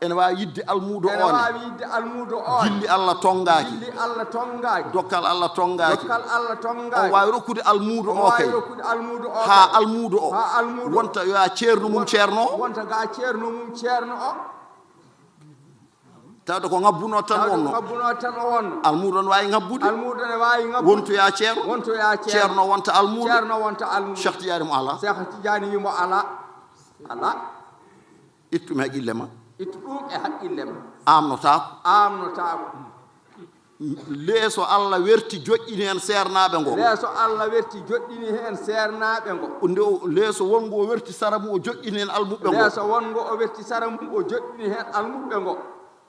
S10: ene wawi yidde almudo one jilli allah tongaki dokkal allah tongaki o wawi rokkude almudo o kay ha almudo o wonta yo a ceerno mum ceerno o tawde ko ngabbuno tan wonno almudo ne wawi ngabbude wontoya ceerno wonta almudo cheikh tidiane mo ala ittum haqqille ma amnotako leeso allah werti joƴƴini hen sernaɓe ngo nde leeso wongo o werti sara mum o joƴƴini hen almuɓɓe ngo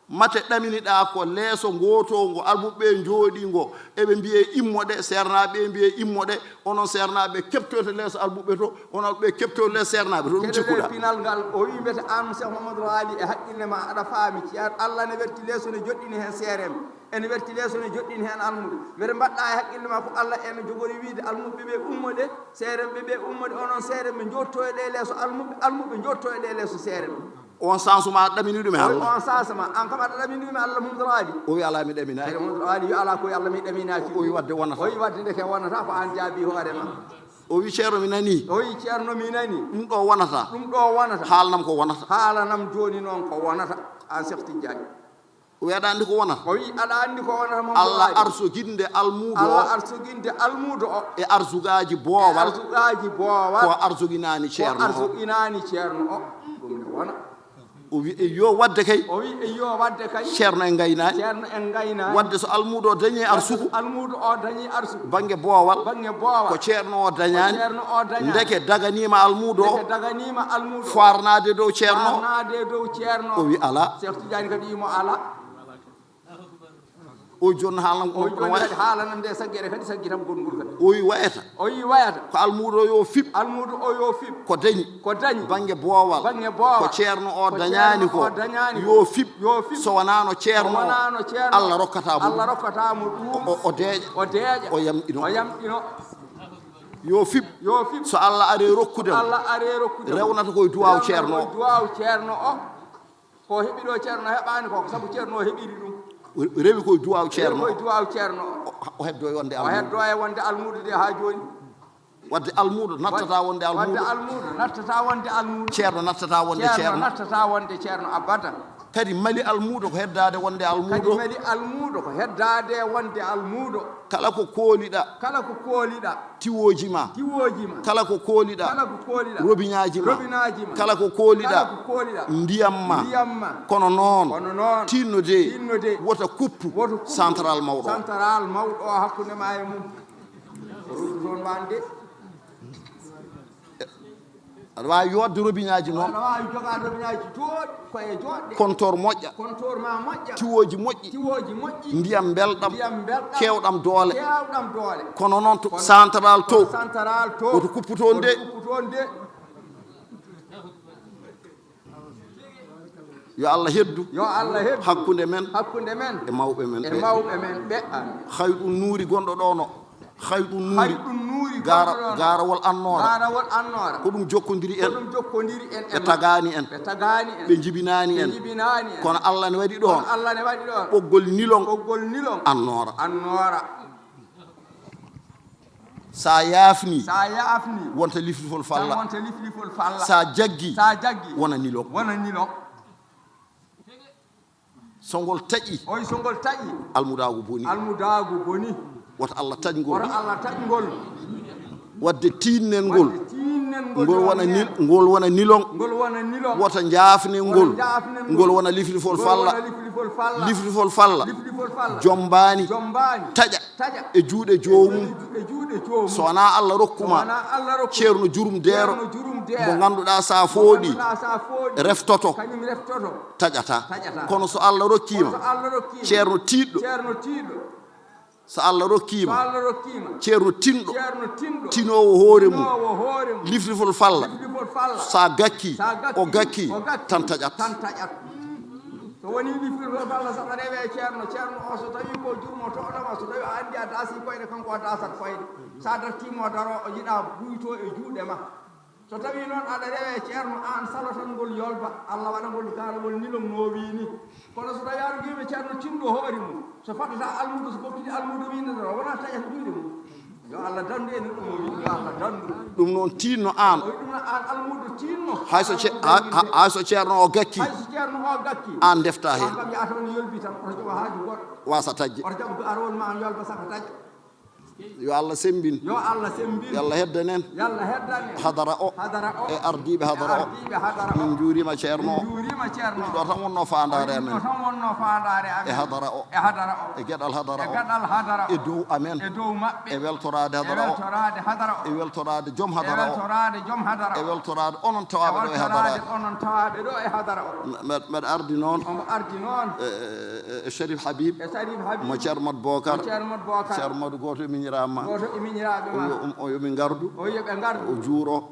S10: mate ɗaminiɗa ko leeso ngotongo almuɓe jooɗi ngo eɓe mbiye immoɗe sernaɓe mbiye immoɗe onon sernaɓe keptote leeso almuɓe to onon ɓe keptote leeso sernaɓe to ɗum cikkuɗa pinal ngal o wimbete an cheikh mamadou ali e haqqille ma aɗa faami ceer allah ne werti leeso ne joɗɗini hen seerema ene werti leeso ne joɗɗini hen almuɓe mbeɗa mbaɗɗa e haqqille ma ko allah ene jogori wiide almuɓe ɓe ummoɗe seeremɓe ɓe ummoɗe onon seeremɓe jotto e ɗe leeso almuɓe jotto e ɗe leeso seeremɓe on sansuma ɗaminiɗume allah on sansuma an kam aɗa ɗaminiɗume allah mumdou ali o wi ala mi ɗaminaki mumdou ali yo ala koye allah mi ɗaminaki o wi wadde wonata o wi wadde ndeke wonata ko an jaabi hoorema o wi ceerno mi nani o wi ceerno mi nani ɗum ɗo wonata haalnam ko wonata haalanam joni noon ko wonata an cheikh tidiani o wi aɗa andi ko wonata o wi aɗa andi ko wonata allah arsoginde almudo o e arsugaji boowal ko arsuginani ceerno o ɗum ne wona o wi e yo wadde kay
S7: o wi e yo wadde kay
S10: ceerno en gaynani
S7: ceerno en gaynani
S10: wadde so almudo o dañi arsuku
S7: almudo o dañi arsuku
S10: bange boowal
S7: ko
S10: ceerno o dañani
S7: ceerno o dañani
S10: ndeke daganima almudo o
S7: daganima almudo
S10: farnade dow ceerno o wi ala
S7: Cheikh Tidiane kadi imo ala
S10: o joni haalan ko
S7: ɗum wayi haalan nde saggere kadi saggitam gongol kadi
S10: o wi wayata ko almudo yo fib ko dañi bange boowal ko ceerno o dañani ko yo fib so wonano ceerno o Allah rokkatamo ɗum o deeƴa o yamɗino yo fib so Allah are rokkudemo rewnata koye duwaw ceerno
S7: o ko heɓi ɗo ceerno heɓani ko sabu ceerno o heɓiri ɗum
S10: rewi koye duwaw ceerno
S7: o heddo e wonde almudo de ha joni
S10: wadde almudo nattata wonde almudo ceerno nattata wonde ceerno
S7: abadan
S10: kadi mali almudo ko heddade wonde almudo kala ko kooliɗa tiwoji ma kala ko kooliɗa robiñaji ma kala ko kooliɗa ndiyam ma kono noon tinno de wota kuppu central mawɗo
S7: o hakkunde ma e mum ruudu toon wande
S10: aɗa wawi yodde robiñaji noon compteur moƴƴa tiwoji moƴƴi ndiyam belɗam kewɗam doole kono noon to central to woto kupputoon de yo Allah heddu hakkunde men e mawɓe men ɓe hayɗum nuuri gonɗo ɗono hayɗum nuuri garawol annora ko ɗum jokkodiri en ɓe tagani en ɓe jibinani en kono Allah ne waɗi ɗon ɓoggol nilon annora sa yaafni wonta liflifol falla sa jaggi wona nilon songol taƴi almudago boni woto Allah taƴgol wadde tinnel ngol wona nilon woto jaafne ngol wona liflifol falla jombani taƴa e juuɗe joomum so wona Allah rokkuma ceerno jurum deero mo ganduɗa sa fooɗi reftoto taƴata kono so Allah rokkima ceerno tiɗɗo so Allah rokkima ceerno tinɗo tinowo hoore mum liflifol falla sa gakki o gakki tan taƴat
S7: so woni liflifol falla saɗa rewe ceerno o so tawi ko jurmo toɗoma so tawi a andi a daasi koyɗe kanko o dasat koyɗe sa dartimo daro o yiɗa buyto e juuɗe ma so tawi noon aɗa rewe ceerno an salotan ngol yolba Allah waɗa ngol garagol nilom no wini kono so tawi aɗa giɓe ceerno tinɗo hoore mum so faɗɗata almudo so ɓoftidi almudo winata wona taƴata juuɗe mum yo Allah dandu en ɗum o wi yo Allah dandu
S10: ɗum noon tinno an
S7: almudo tinno
S10: hayso ceerno o gakki an defta hen
S7: kam yata on yolbi tan oto joɓa haaju goɗɗo
S10: wasa tajje
S7: oto jaɓa arwol ma on yolba saka tajja
S10: yo Allah sembin yo Allah heddanen hadara o e ardiɓe hadara o min juurima ceerno ɗum ɗo tan wonno fandare amen e hadara o e gueɗal hadara o e dow amen e weltorade hadara o e weltorade joom hadara o e weltorade onon tawaɓe ɗo e hadara o mbeɗa ardi noon e Cherif Habib mo ceerno Madou Bocar ceerno Madou goto e o yomin gardu o juuro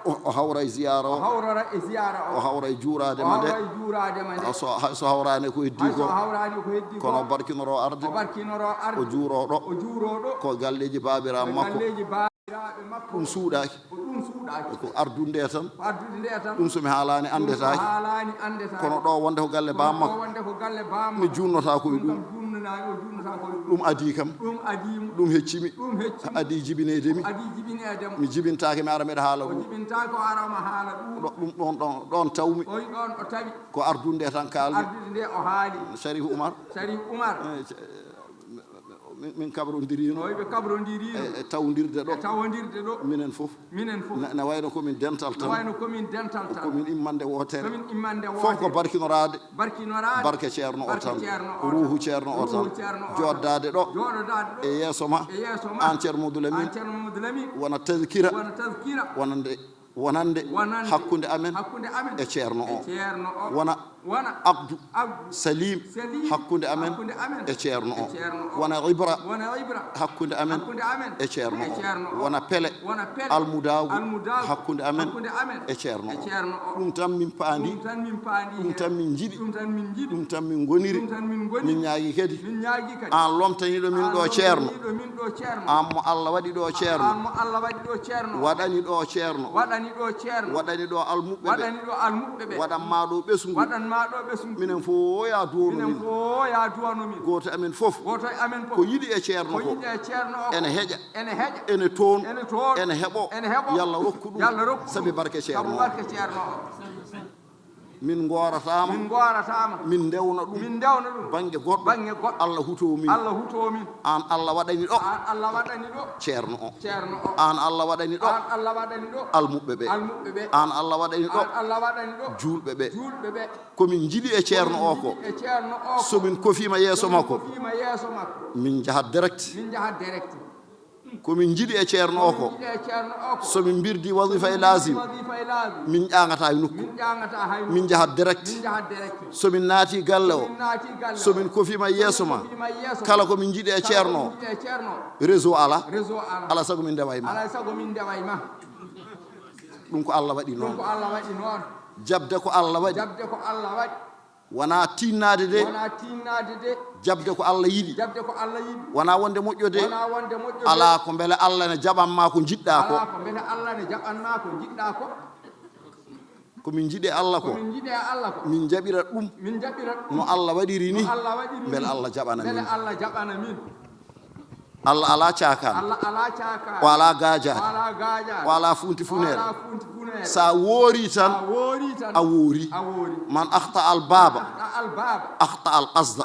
S10: o hawra e ziyara o hawra e juurade ma nde so hawrani ko heddi ko kono barkinoro arde o juuroɗo ko galleji babiraɓe makko ɗum suuɗaki ko ardude tan ɗum somi haalani andetaki kono ɗo wonde ko galle bammakko mi junnota koye ɗum adi kam ɗum heccimi adi jibinedemi mi jibintaki mi ara mbeɗa haala ɗum ɗon tawmi ko ardude tan kalmi Cherif Oumar min kabrodirino
S7: o wi ɓe kabrodirino
S10: e tawdirde ɗo
S7: tawodirde ɗo
S10: minen fof ne wayno komin dental tan
S7: wayno komin dental tan
S10: komin immande wotere
S7: komin immande
S10: fof ko barkinorade
S7: barkinorade
S10: barke ceerno o tan ruuhu ceerno o tan joddade ɗo
S7: joɗodade ɗo
S10: e yeeso ma an ceerno Mamadou Lamine wona tazkira wonande hakkude amen e ceerno o wona Abdou Salim hakkude amen e ceerno o wona Ibra hakkude amen e ceerno o wona Pele Almoudago hakkude amen e ceerno o ɗum tan min paandi ɗum tan min jiɗi ɗum tan min goniri min ñaagui kadi an lomtaniɗo min ɗo ceerno an mo Allah waɗi ɗo ceerno waɗani ɗo ceerno waɗani ɗo almuɓɓe ɓe waɗanma ɗo ɓesgu minen fof ya duwanomin goto amen fof ko yiɗi e ceerno ko ene heƴa ene toon ene heɓo yalla rokku ɗum sabi barke ceerno min goratama min dewna ɗum banggue goɗɗo Allah hutomin an Allah waɗani ɗo ceerno o an Allah waɗani ɗo almuɓɓe ɓe an Allah waɗani ɗo julɓe ɓe komin jiiɗi e ceerno o ko somin kofima yeeso makko min jahat direct komin jiiɗi e ceerno o ko somin birdi wasifa e lasim min ƴagata e nokku min jahat direct somin naati galle o somin kofima yeeso ma kala komin jiiɗi e ceerno o réseau ala sago min ndewa e ma ɗum ko Allah waɗi noon jabde ko Allah waɗi wona tinnade de jabde ko Allah yiɗi wona wonde moƴƴo de ala ko beele Allah ne jaɓanma ko jiɗɗa ko komin jiiɗe Allah ko min jaɓira ɗum no Allah waɗiri ni beele Allah jaɓana min Allah ala cakan o ala gajade o ala funti funere sa woori tan a woori man akhta al baba akhta al qasda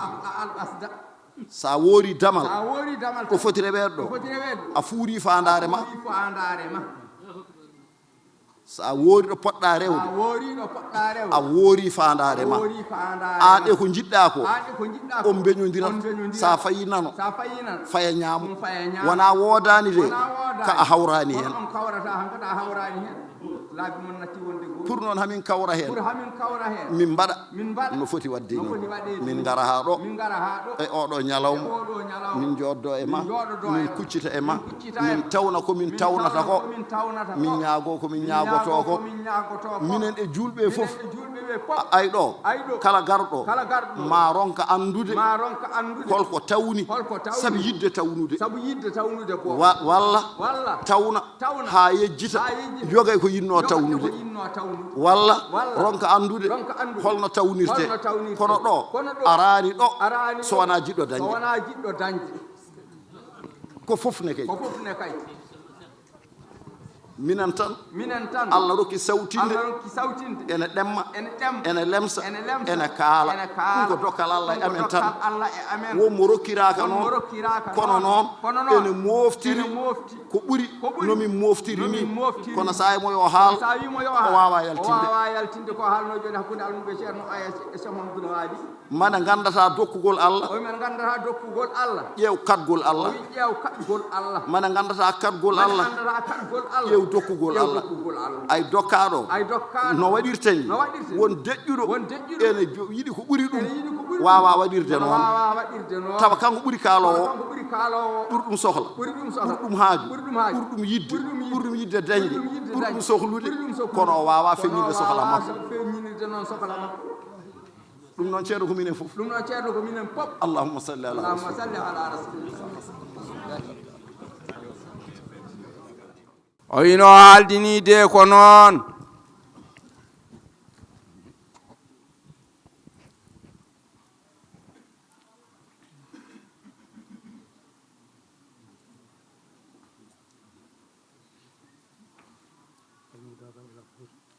S10: sa woori damal ko foti reɓeɗo a fuuri fandare ma sa woori ɗo poɗɗa rewde a woori fandare ma an e ko jiɗɗa ko on beñodirat sa fayi nano faya ñaamo wona wodani de ka a hawrani hen pour noon hamin kawra hen min mbaɗa no foti wadde ni min gara ha ɗo e oɗo ñalawma min joddo e ma min kuccita e ma min tawna komin tawnata ko min ñaago komin ñaagoto ko minen e julɓe fof ay ɗo kala garɗo ma ronka andude holko tawni sabi yidde tawnude walla tawna ha yejjita jogay ko yinno tawnude walla ronka andude holno tawnirte kono ɗo arani ɗo so wona jiɗɗo dañde ko fof ne kay minen tan Allah rokki sawtinde ene ɗemma ene lemsa ene kaala ɗum ko dokkal Allah e amen tan wonmo rokkiraka noon kono noon ene moftiri ko ɓuri nomin moftiri ni kono sa yimo yo haal o wawa yaltinde ko haalno joni hakkude almuɓe ceerno e Cheikh Mamadou Hadi mane gandata dokkugol Allah ƴeew katgol Allah mane gandata katgol Allah ƴeew dokkugol Allah ay dokkaɗo no waɗirte ni won deƴƴuɗo ene yiɗi ko ɓuri ɗum wawa waɗirde noon tawa kanko ɓuri kaalowo ɓurɗum sohla ɓurɗum haaju ɓurɗum yidde dañde ɓurɗum sohlude kono o wawa feññinde sohla makko ɗum noon ceerno ko minen fof allahumma salli ala
S7: o wino haaldini de ko noon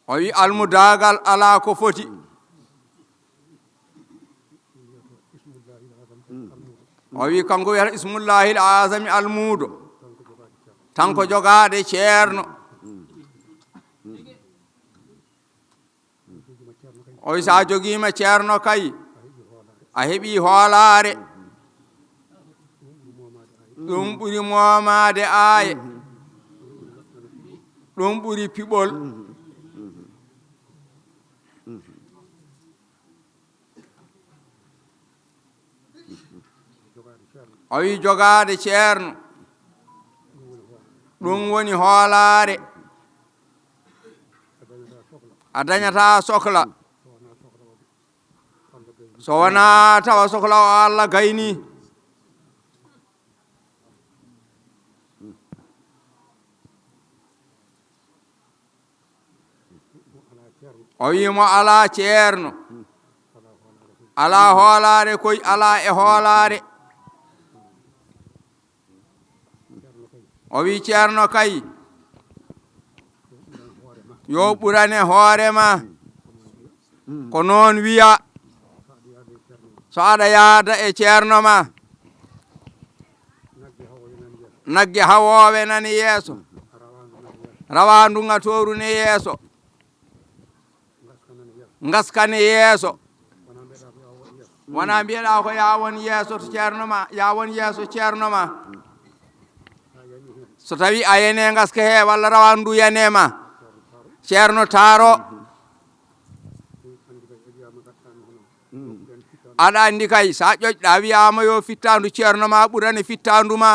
S7: o wi almudagal ala ko foti o wi kanko wiyata ismullahi l azami almuudo tanko jogaade ceerno o wi sa jogiima ceerno kay a heɓi hoolaare ɗum ɓuri moomaade aaye ɗum ɓuri piɓol o wi jogaade ceerno ɗum woni hoolaare a dañataa sohla so wonaa tawa sohla o Allah gaynii o wiimo alaa ceerno alaa hoolaare koy alaa e hoolaare o wi ceerno kay yo ɓurane hoore ma ko noon wiya so aɗa yaada e ceerno ma nagge hawoowe nani yeeso rawandu ŋatoru ne yeeso ngaskane yeeso wona mbiyeɗa ko yawon yeeso to ceerno ma yawon yeeso ceerno ma so tawi a yene ngaska he walla rawandu yanema ceerno taaro aɗa andi kay sa ƴoƴɗa wiyama yo fittandu ceerno ma ɓurane fittandu ma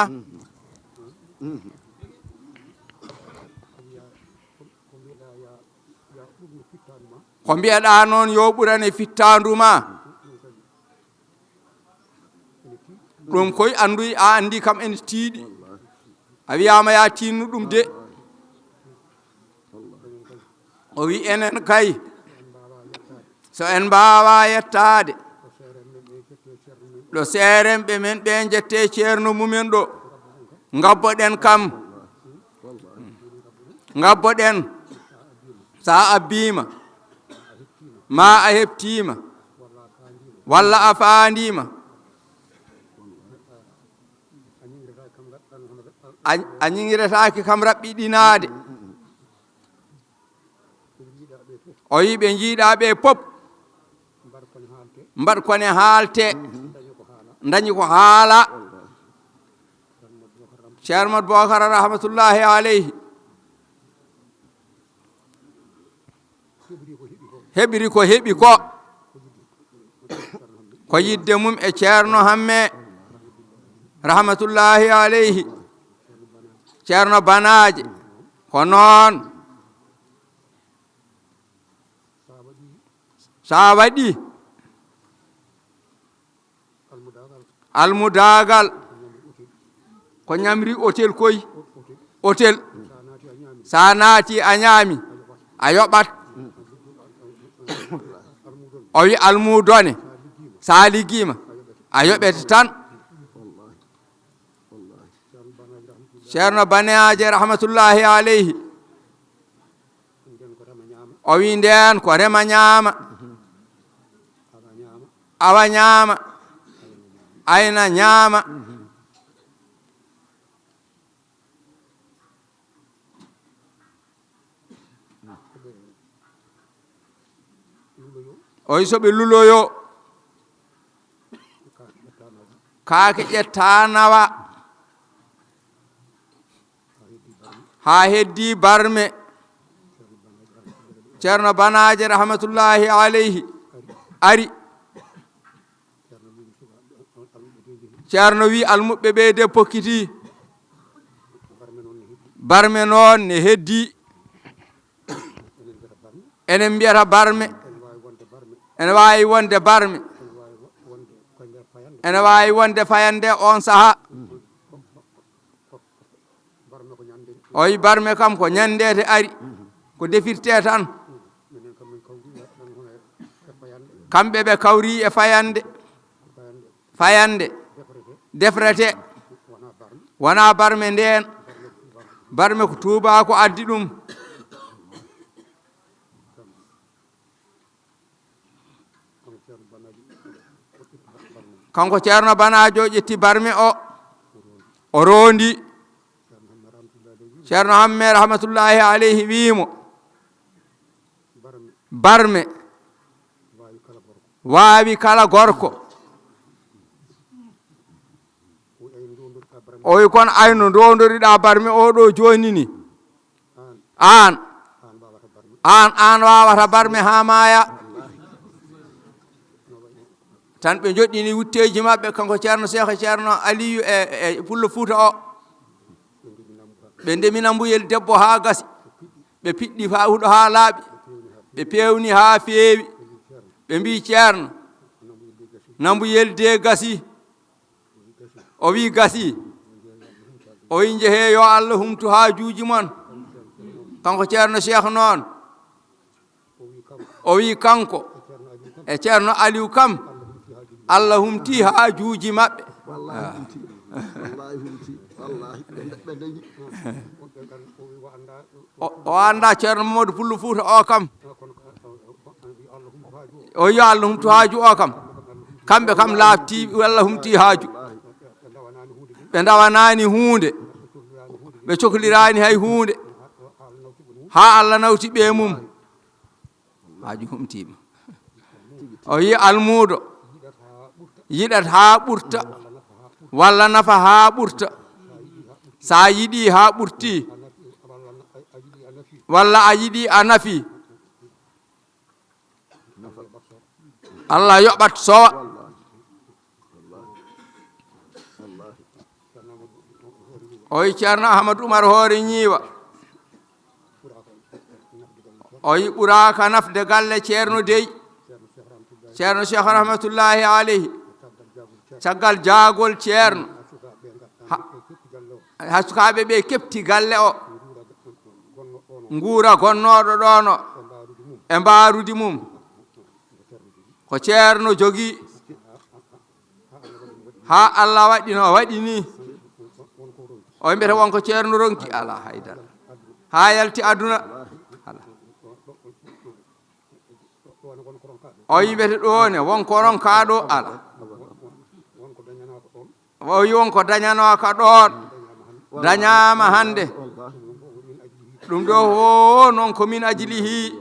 S7: ko mbiyeɗa noon yo ɓurane fittandu ma ɗum koy anduy a andi kam ene tiiɗi a wiyama ya tinnu ɗum de o wi enen kay so en mbawa yettade ɗo seerenɓe men ɓe jette ceerno mumen ɗo gabboɗen kam gabboɗen sa abbima ma a heptima walla a faandima a ñigiretaki kam raɓɓiɗinade o yi ɓe jiiɗa ɓe pop mbaɗ kone haalte dañi ko haala ceerno Mat Bocara rahmatullahi aleyhi heɓiri ko heɓi ko yidde mum e ceerno hamme rahmatullahi aleyhi ceerno banaje ko noon sa waɗi almudagal ko ñamri hôtel koy hôtel sa naati a ñaami a yoɓat o wi almudone sa liggima a yoɓete tan ceerno banaje rahmatullahi aleyhi o wi nden ko rema ñaama awa ñaama ayna ñaama o wi soɓe luloyo kaake ƴetta nawa ha heddi barme ceerno banaje rahmatullahi aleyhi ari ceerno wi almuɓɓe ɓe de pokkiti barme noon ne heddi enen mbiyata barme ene wawi wonde barme ene wawi wonde fayande on saaha o wi barme kam ko ñandede ari ko defirte tan kamɓe ɓe kawri e fayande defrete wona barme nden barme ko Tuuba ko addi ɗum kanko ceerno banajo ƴetti barme o rondi ceerno hamme rahmatullahi alayhi wiimo barme waawi kala gorko o wi kon ayno ndondoriɗa barme oɗo joni ni an wawata barme ha maaya tan ɓe joɗɗini wutteji maɓɓe kanko ceerno cheikh ceerno aliyu e pullo fouta o ɓe ndemi nambuyel debbo ha gasi ɓe piɗɗi fa huuɗo ha laaɓi ɓe pewni ha feewi ɓe mbi ceerno nambuyel de gasi o wi gasi o wi jeehe yo Allah humtu hajuji mon kanko ceerno cheikh noon o wi kanko e ceerno aliou kam Allah humti hajuji maɓɓe o anda ceerno mamadou pullo fouta o kam o wi Allah humtu haaju o kam kamɓe kam laafti Allah humti haaju ɓe dawanani hunde ɓe cohlirani hay hunde ha Allah nawti ɓe mum haaju humtima o wi almuɗo yiɗat ha ɓurta walla nafa ha ɓurta sa yiɗi ha ɓurti walla a yiɗi a nafi Allah yoɓat sowa o wi ceerno ahmadou oumar hoore ñiiwa o yi ɓuraka nafde galle ceerno dey ceerno cheikh rahmatullahi alayhi caggal jaagol ceerno ha sukaɓe ɓe kepti galle o nguura gonnoɗo ɗon o e mbarude mum ko ceerno jogui ha Allah waɗi no waɗi ni o mbiyata wonko ceerno ronki ala haydara ha yalti aduna o yimbete ɗone wonko ronkaɗo ala o wi wonko dañanoka ɗon dañama hande ɗum ɗo ho noon komin ajilihi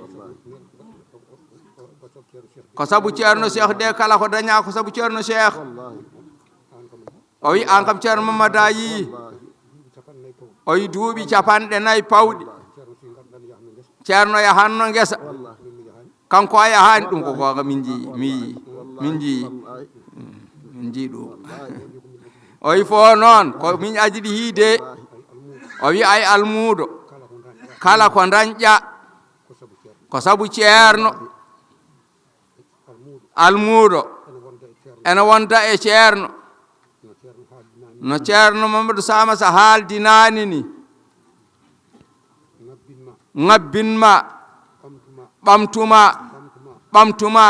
S7: ko saabu ceerno cheikh de kala ko daña ko saabu ceerno cheikh o wi an kam ceerno mamadou a yi o yi duuɓi 4 pawɗi ceerno yahanno guesa kanko a yahani ɗum ko goga min jii ɗum o wi fo noon ko min ajidi hiide o wi ay almuɗo kala ko dañƴa ko saabu ceerno almuɗo ene wonda e ceerno no ceerno mamadou samasa haaldinani ni ŋabbinma ɓamtuma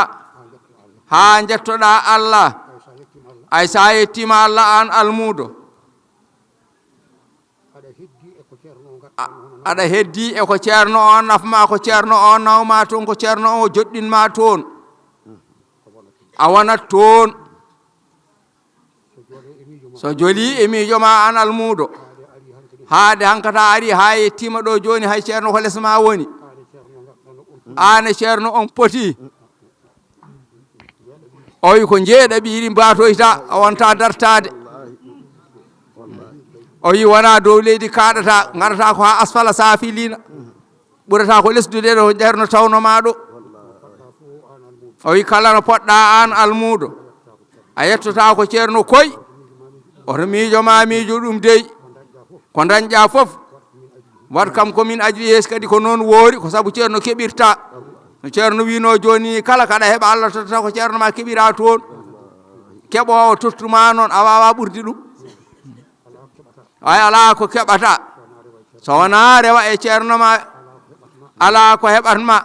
S7: ha jettoɗa Allah ay sa yettima Allah an almuɗo aɗa heddi e ko ceerno o nafma ko ceerno o nawma toon ko ceerno o joɗɗinma toon a wonat toon so joli e miijo ma an almuɗo haade hankata ari ha yettima ɗo joni hay ceerno ko lesma woni an ceerno on poti o wi ko jeeɗa ɓiiri mbatoyta a wonta dartade o wi wona dow leydi kaɗata garata ko ha asfala safilina ɓurata ko lesdude ɗo ƴerno tawnoma ɗo o wi kala no poɗɗa an almuɗo a yettota ko ceerno koy oto miijo ma miijo ɗum dey ko dañƴa foof wat kam komin ajri hes kadi ko noon woori ko saabu ceerno keɓirta no ceerno wino joni kala kaɗa heeɓa Allah tottata ko ceerno ma keɓira toon keɓowo tottuma noon a wawa ɓurdi ɗum ay ala ko keɓata so wona rewa e ceerno ma ala ko heɓatma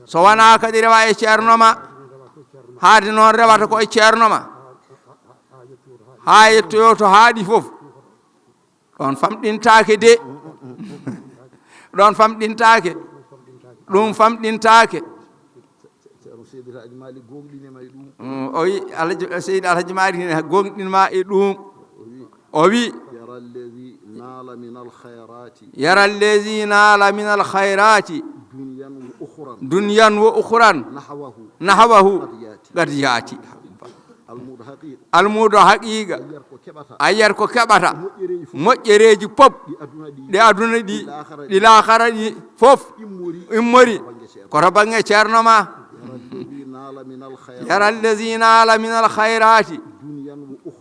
S7: so wona kadi rewa e ceerno ma haade noon rewata ko e ceerno ma ha yettoyo to haaɗi foof ɗon famɗintake de ɗon famɗintake ɗum famɗintake o wi seydi alhaji malik ne gonɗinma e ɗum o wi yara allazi nala min alkhayrati dunyan wa ukhran nahwahu qad yati almudo haqiqa ayyar ko keɓata moƴƴereji pop ɗi aduna ɗi lahara ɗi fof immori koto bange ceerno ma yara allazi nala min alkhayrati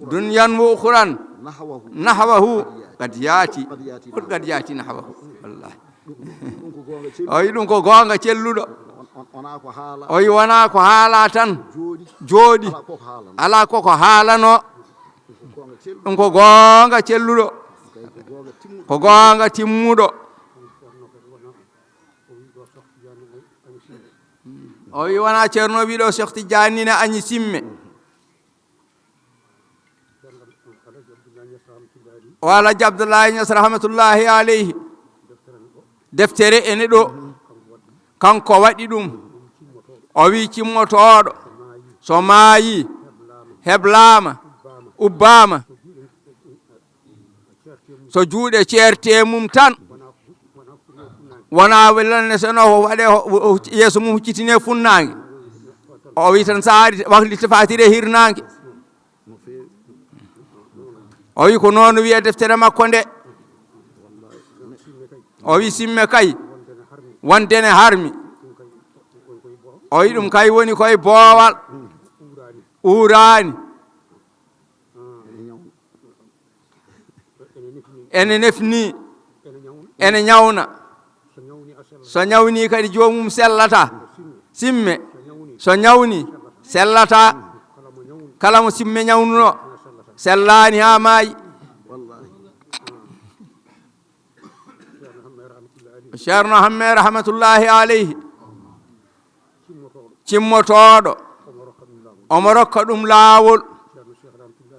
S7: dunyan wa ukhran nahwahu qad yati qad yati nahwahu wallahi o wi ɗum ko gonga celluɗo o wi wona ko haala tan jooɗi ala koko haalano ɗum ko gonga celluɗo ko gonga timmuɗo o wi wona ceerno wiɗo Cheikh Tidiane ne añi simme o Alaji Abdoulaye Niass rahmatullahi aleyhi deftere ene ɗo kanko waɗi ɗum o wi cimmotoɗo so maayi heblama ubbama so juuɗe ceerte mum tan wona wellanne seno waɗe yeeso mum huccitine funnague o wi tan saari waklite fatire hirnague o wi ko noon wiye deftere makko nde o wi simme kay wondene harmi o wi ɗum kay woni koye boowal uurani ene nefni ene ñawna so ñawni kadi jomum sellata simme so ñawni sellata kala mo simme ñawnuno sellani ha maayi ceerno hamme rahmatullahi aleyhi cimmotoɗo omo rokka ɗum laawol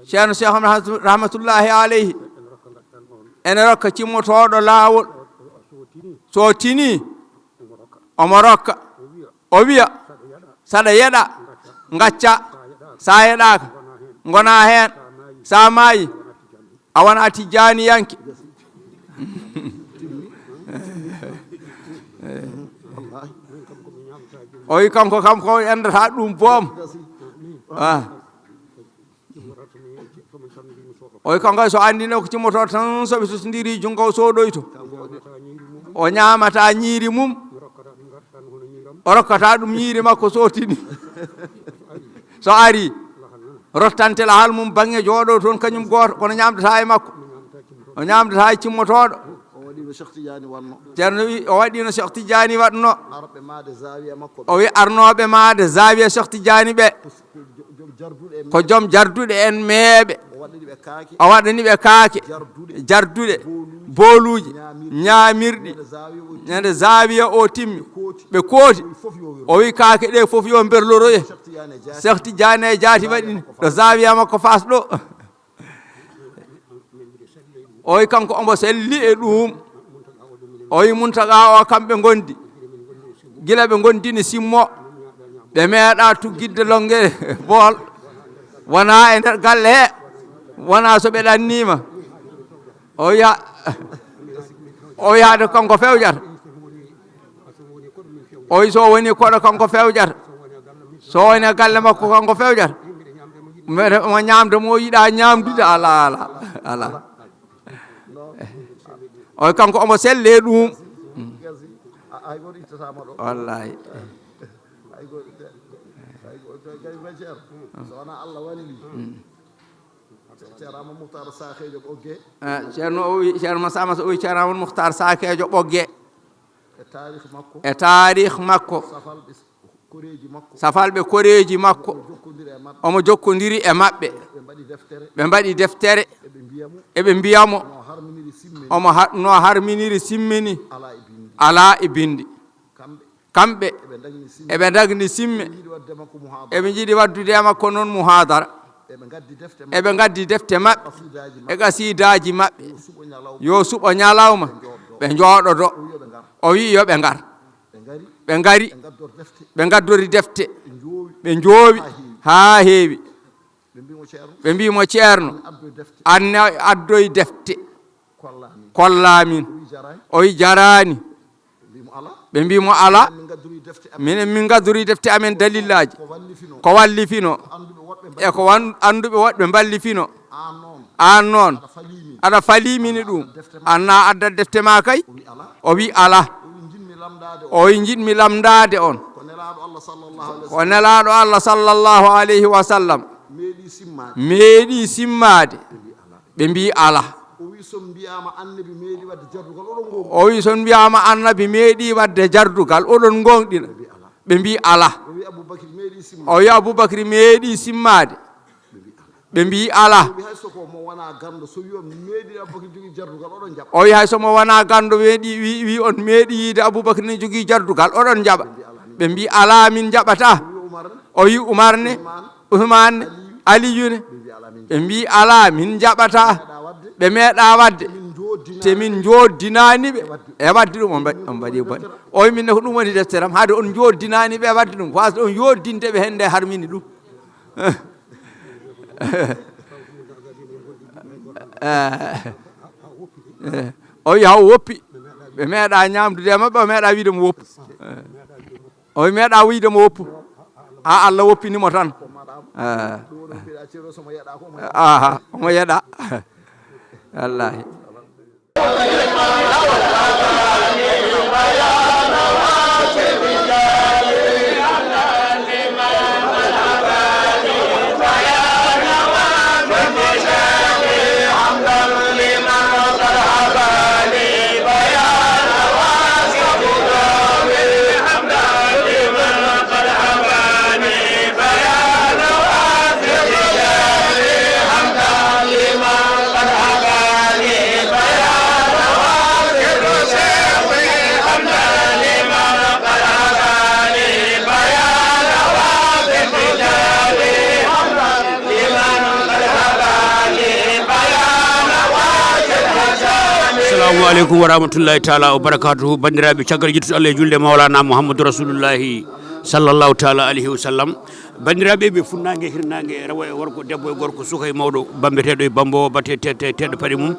S7: ceerno cheikh rahmatullahi aleyhi ene rokka cimmotoɗo laawol so tini omo rokka o wiya saɗa yeɗa gacca sa yeɗaka gona hen sa maayi a wona tijjaniyanke o wi kanko kam ko endata ɗum boom o wi kanko so andino ko cimmoto tan soɓe sosodiri jungo soɗoyto o ñamata ñiiri mum o rokkata ɗum ñiiri makko so tini so ari rottantela hal mum bange jooɗo toon kañum goto kono ñamdata e makko o ñamdata e cimmotoɗo ceerno wi o waɗino Cheikh Tidiane waɗno o wi arnoɓe maade zawiya Cheikh Tidiane ɓe ko joom jarduɗe en meeɓe o waɗaniɓe kaake jarduɗe booluji ñamirɗi ñande zawiya o timmi ɓe kooti o wi kaake ɗe fof yo berloroye Cheikh Tidiane e jaati waɗini ɗo zawiya makko Fass ɗo o wi kanko omo selli e ɗum o wi Muntaga o kamɓe gondi gila ɓe gondini simmo ɓe meeɗa tuggidde longue bool wona e nder galle he wona so ɓe ɗannima o wiyaade kanko fewjata o wi so woni koɗo kanko fewjata so woni galle makko kanko fewjata mo ñamde mo yiɗa ñamdude ala o kanko omo selle ɗum wallahi ceerno o wi ceerno Masama o wi ceerno Amadou Mouhtar Sakejo ɓogge e tarikh makko safalɓe koreji makko omo jokkodiri e maɓɓe ɓe mbaɗi deftere eɓe mbiyamo omo no harminiri simmini ala e bindi kamɓe eɓe dagni simme eɓe jiiɗi waddude e makko noon muhadara eɓe gaddi defte maɓɓe e qasidaji maɓɓe yo suɓo ñalawma ɓe jooɗoɗo o wi yoɓe ngar ɓe ngari ɓe gaddori defte ɓe joowi haa heewi ɓe mbimo ceerno anne addoye defte kollamin o wi jarani ɓe mbimo ala minen min gaddori defte amen dalillaji ko wallifino e ko anduɓe woɗɓe ballifino an noon aɗa falimini ɗum anna adda defte ma kay o wi ala o wi jiɗmi lamdade on ko nelaɗo Allah sallllahu alayhi wa sallam meeɗi simmade ɓe mbi ala o wi son mbiyama annabi meeɗi wadde jardugal oɗon gonɗina ɓe mbi ala o wi aboubacry meeɗi simmade ɓe mbi ala o wi hay somo wona gando wi on meeɗi yiide aboubacry ne jogui jardugal oɗon jaɓa ɓe mbi ala min jaɓata o wi Umar ne Usmane ne Aliyu ne ɓe mbi ala min jaɓata ɓe meeɗa wadde te min joddinani ɓe e wadde ɗum on mbaɗi baɗi o wi minne ko ɗum woni defteram haade on joddinani ɓe wadde ɗum wasde on yoddinde ɓe hende harmini ɗum o wi haw woppi ɓe meeɗa ñamdude e maɓɓe o meeɗa wiide mo woppu o wi meeɗa wiide mo woppu ha Allah woppinimo tan omo yeɗa wallahi
S3: assalamu aleykum wa rahmatullahi taala wa barakatuhu bandiraɓe caggal yittude Allah e julde mawlana mouhamadou rasulullahi sallllahu taala alayhi wa sallam bandiraɓe ɓe funnague hirnague rewo e worgo debbo e gorko suka e mawɗo bambeteɗo e bambo batte teɗɗo paɗe mum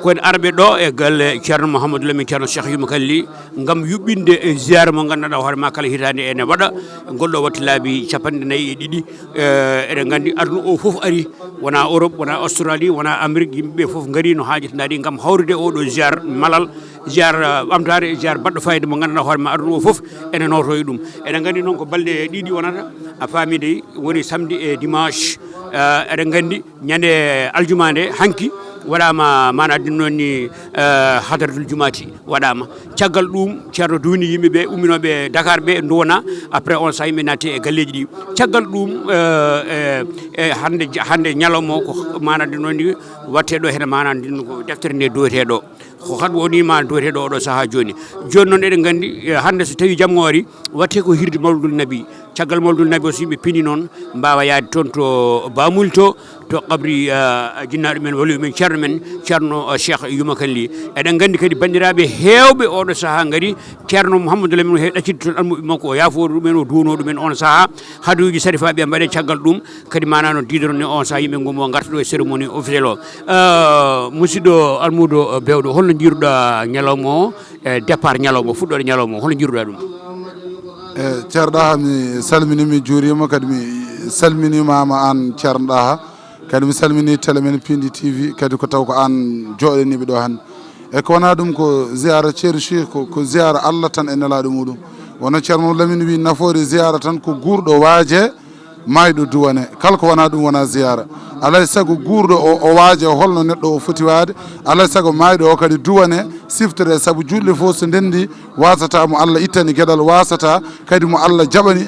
S3: koyen arɓe ɗo e galle ceerno mouhamadou lamin ceerno cheikh Yuma Kalli gam yuɓɓinde e ziyara mo ganduɗa hoorema kala hitande ene waɗa golɗo watti laabi 42 eɗen gandi aduna o foof ari wona Europe wona Australie wona Amérique yimɓeɓe foof gaari no hajitanaɗi gam hawrude oɗo ziyar malal ziyar ɓamtare ziyar baɗɗo fayida mo ganduɗa hoorema aduna o foof ene noto e ɗum eɗen gandi noon ko balɗe ɗiɗi wonata a faami de woni samedi e dimanche eɗen gandi ñande aljuma nde hanki waɗama mana addi noon ni hadratul jumati waɗama caggal ɗum ceerno duuni yimɓeɓe umminoɓe Dakar ɓe duwona après on sa yimɓe natti e galleji ɗi caggal ɗum hande ñalawma ko mana addi noon ni watteɗo hen mana addi ko deftere nde duweteɗo ko kadi wonima duweteɗo oɗo saaha joni noon eɗen gandi hande so tawi jamma wari watte ko hirde mawludul nabi caggal mawludul nabi o so yimɓe pini noon mbawa yaade toon to Bamul to qabri jinnaɗo men waliyu men ceerno cheikh Yuma Kalli eɗen gandi kadi bandiraɓe hewɓe oɗo saaha gaari ceerno Mouhamadou Lamine heewi ɗaccide toon almuɓe makko o yaforu ɗumen o duwno ɗumen on saaha haduji sarifaɓe mbaɗe caggal ɗum kadi mana noon didorone on saaha yimɓe gomo garta ɗo e cérémonie officiel o musidɗo almudo bewɗo holno jiruɗa ñalawma o départ ñalawma fuɗɗode ñalawma o holno jiruɗa ɗum
S6: ceerno Ɗaha mi salminimi juurima kadi mi salminimama an ceerno Ɗaha kadi mi salmini télé men Pindi TV kadi ko taw ko an joɗaniɓe ɗo hande e ko wona ɗum ko ziyara ceerno Cheikh ko ziyara Allah tan e nelaɗo muɗum wono ceerno Lamine wi nafoore ziyara tan ko guurɗo waaje mayɗo duwane kala ko wona ɗum wona ziyara alay saago guurɗo o waaje holno neɗɗo o foti waade alay saago mayɗo o kadi duwane siftore saabu julɗe fof so ndendi wasata mo Allah ittani gueɗal wasata kadi mo Allah jaɓani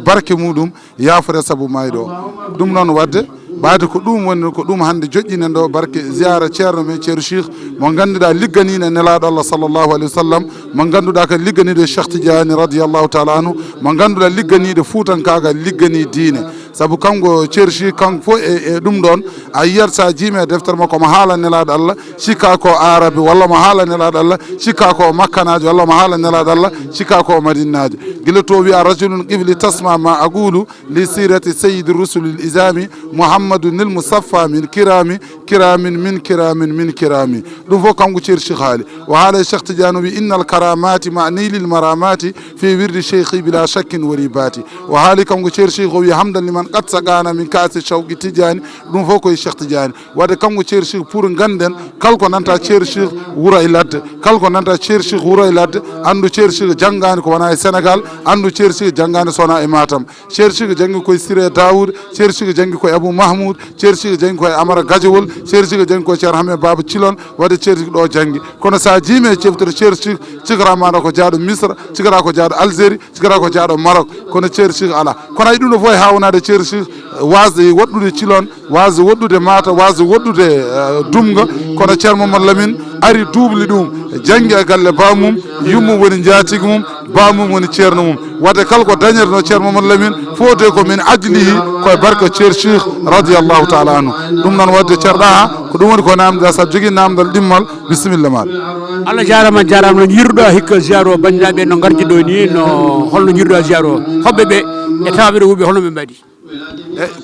S6: barke muɗum yaafore saabu mayɗo o ɗum noon wadde ɓaade ko ɗum woni ko ɗum hande joƴƴinen ɗo barke ziyara ceerno men ceerno Cheikh mo ganduɗa ligganino nelaɗo Allah sallllahu alayhi wa sallam mo ganduɗa kadi ligganiɗo Cheikh Tidiane radiallahu taala anhu mo ganduɗa ligganiɗo Fuutankagal liggani diine sabu kanko cerchi kanko fof e ɗum ɗon a yiyat sa jiimi e deftere makko mo haala nelaɗo Allah sikka ko arabe walla mo haala nelaɗo Allah sikka ko makkanajo walla mo haala nelaɗo Allah sikka ko madinajo guila to wiya rajulun qibli tasma ma aqulu li sirati sayyidi rusulil isami mouhammadunil musaffa min kirami kiramin min kiramin min kirami ɗum fof kanko cerchi haali o haala cheikh tidiane wi innal karamati ma naylil maramati fi wirdi cheikhi bila shakkin wa ribati o haali kanko cerchi o wi hamdan liman qad sagana min kaasi shawqi tidiane ɗum fof koye cheikh tidiane wadde kanko cerchi pour ganden kalko nanta cerchi wuro e ladde kalko nanta cerchi wuro e ladde andu cerchi janggani ko wona e sénégal andu cerchi janggani sona e matam cerchi janggi koye siré daoud cerchi janggi koye abou mahmoud cerchi janggi koye amara gadiowol cerchi janggi koye ceerno hamed baba thilon wadde cerchi ɗo janggi kono sa jiimi e ceftere cerchi cikara maɗa ko jaaɗo misra cikara ko jaaɗo algérie cikara ko jaaɗo maroc kono cerchi ala kono ay ɗum ɗo fof e hawnade cerchi wasde woɗɗude thilon wasde woɗɗude mata wasde woɗɗude dumga kono ceerno mamadou lamine ari duubli ɗum janggi e galle bamum yummum woni jatigue mum bamum woni ceerno mum wadde kala ko dañirno ceerno mamadou lamine fode ko min ajlihi koye barka ceer cheikh radiallahu taala anhu ɗum noon wadde ceerɗa ha ko ɗum woni ko namdiɗa sabu jogui namdal ɗimmal bisimilla maɗa
S3: Allah jarama jarama no jiruɗa hikka ziar o bandiraɓe no gardi ɗo ni no holno jiruɗa ziar o hoɓɓeɓe e tawaɓeɗo huuɓe holno ɓe mbaɗi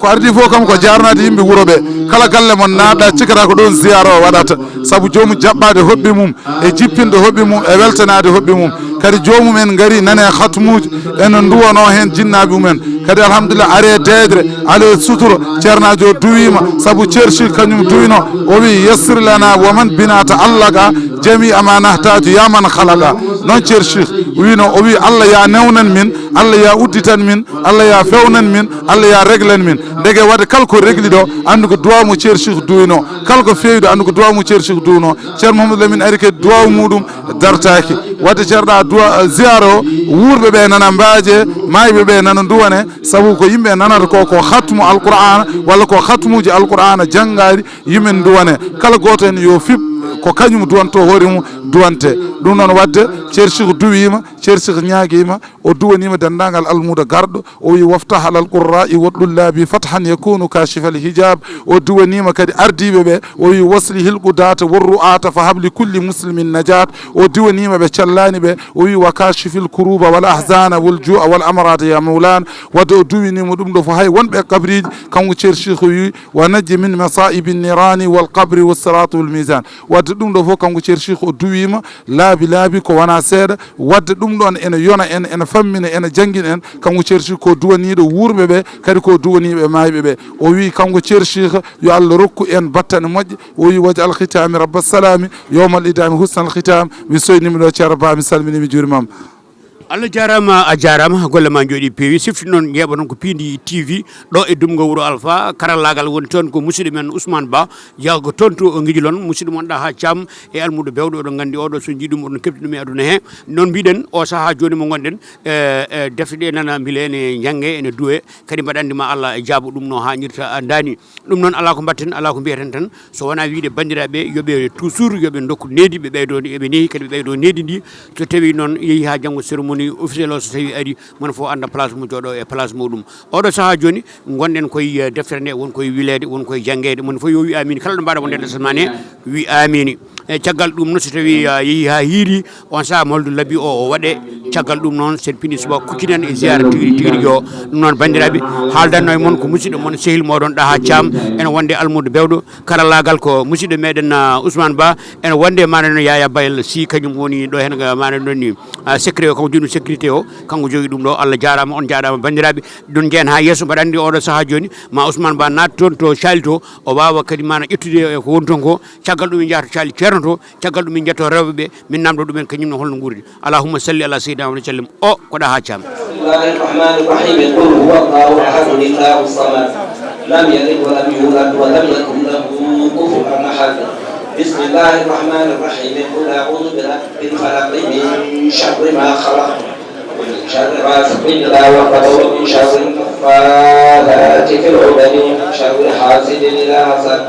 S6: ko ardi fof kam ko jarnade yimɓe wuuro ɓe kala galle mon naɗɗa cikkata ko ɗon ziyara o waɗata saabu jomum jaɓɓade hoɓɓe mum e jippinde hoɓɓe mum e weltanade hoɓɓe mum kadi jomumen gaari nane hatmuji ene duwono hen jinnaɓe mumen kadi alhamdulillah are dedre ale suturo ceernajo o duwima saabu cerchi kañum duwino o wi yassir lana woman binata allah ga jami ama nahtaju yaman halaga noon cerchi wino o wi allah ya newnan min allah ya udditan min allah ya fewnan min allah ya réglen min ndege wadde kala ko régli ɗo andu ko duwaw mo cerchi duwino kala ko fewi ɗo andu ko duwaw mo cerchi duwno ceerno mamadou lamine ari kadi duwaw muɗum dartaki wadde ceerɗa duwa ziyara o wuurɓe ɓe nana mbaje mayɓe ɓe nana duwane saabu ko yimɓe nanata ko hatmu alqur'ana walla ko hatmuji alqur'ana janggari yimɓe duwane kala goto hen yo fib ko kañum duwanto hoore mum duwante ɗum noon wadde cerchi ko duwima cerchi ko ñaaguima o duwanima dendagal almuda garɗo o wi waftah alal qurra'i waɗɗullabi fathan yakunu kashifal hijab o duwanima kadi ardiɓe ɓe o wi wasli hilqudata warru'ata fa habli kulli muslimin najat o diwanima ɓe cellani ɓe o wi wa kashifil kuruba wal ahzana wal ju'a wal amrata ya mawlan wadde o duwinima ɗum ɗo fo hay wonɓe kabriji kanko cerchi ko wi wa najji min masaibi nirani wal qabri was-sirati wal mizan wadde ɗum ɗo fof kanko cerchi o duwima laabi ko wona seeɗa wadde ɗum ɗon ene yona en ene fammina ene jangguina en kanko cerchi ko duwaniɗo wuurɓe ɓe kadi ko duwaniɓe mayɓe ɓe o wi kanko cerchi yo Allah rokku en battane moƴƴe o wi waji alkhitami rabba salami yowmal idami husnal khitam mi soynimi ɗo ceerno ba mi salmini mi juurimama
S3: Allah jarama a jarama golle ma jooɗi peewi sifti noon jeeɓa noon ko Pindi TV ɗo e Dumga Wuro Alpha karallagal woni toon ko musidɗo men Ousmane Ba jaago toon to guijilon musidɗo mon ɗa ha Thiam e almuɗo bewɗo oɗon gandi oɗo so jiiɗum oɗon kebti ɗum e aduna he noon mbiɗen o saaha joni mo gonɗen defte ɗe nana beele ene jangge ene duwe kadi mbaɗandima Allah e jaabo ɗum no hannirta andani ɗum noon ala ko mbatten ala ko mbiyeten tan so wona wiide bandiraɓe yoɓe toujours yoɓe dokku needi ɓe ɓeydo eɓe neehi kadi ɓe ɓeydo needi ndi so tawi noon yeehi ha janggo cérémonie officiel o so tawi ari mon fof anda place mo jooɗo e place muɗum oɗo saaha joni gonɗen koye deftere nde won koye wilede won koye janggede mon fof yo wi amini kala ɗo mbaɗa wonde ɗesmane wi amini e caggal ɗum noon so tawi yeehi ha hiiri on saaha moldu labbi o waɗe caggal ɗum noon sen pini suba kuccinen e ziyara tigui jo ɗum noon bandiraɓe haaldanno e moon ko musidɗo moon sehil moɗon ɗa ha Thiam ene wonde almudo bewɗo karallagal ko musidɗo meɗen Ousmane Ba ene wonde maneno Yaya Bayel si kañum woni ɗo hen maneno ɗon ni secret o kanko joni sécurité o kanko jogui ɗum ɗo Allah jarama on jarama bandiraɓe ɗum jeen ha yesso mbaɗa andi oɗo saaha joni ma Ousmane Ba naat toon to Thiali to o wawa kadi mana ƴettude ko woni toon ko caggal ɗum min jahata Thiali ceerno to caggal ɗum min jetto rewɓeɓe min namdo ɗumen kañum no holno guurdi allahumma salli ala sayyidina wa sallim o koɗa ha Thiam
S11: bismillahir rahmanir rahim qul huwallahu ahad Allahu samad lam yalid wa lam yulad wa lam yakul lahu kufuwan ahad bismillahir rahmanir rahim qul a'udhu bi rabbil falaq min sharri ma khalaq ومن شر غاسق إذا وقب ومن شر النفاثات في العقد ومن شر حاسد إذا حسد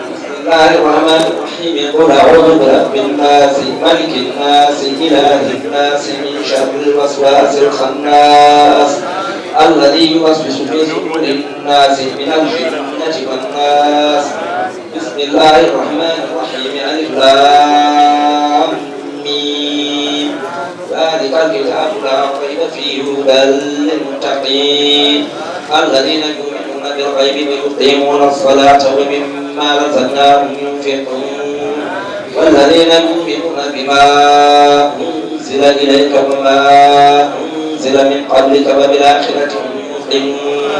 S11: بسم الله الرحمن الرحيم قل أعوذ برب الناس ملك الناس إله الناس من شر الوسواس الخناس الذي يوسوس في صدور الناس من الجنة والناس. بسم الله الرحمن الرحيم. ألف لام ميم. ذلك الكتاب لا ريب فيه هدى للمتقين الذين يؤمنون بالغيب ويقيمون الصلاة ومما رزقناهم ينفقون والذين يؤمنون بما أنزل إليك وما أنزل من قبلك وبالآخرة هم يوقنون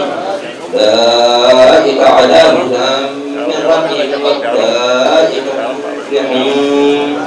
S11: أولئك على هدى من ربهم وأولئك هم المفلحون.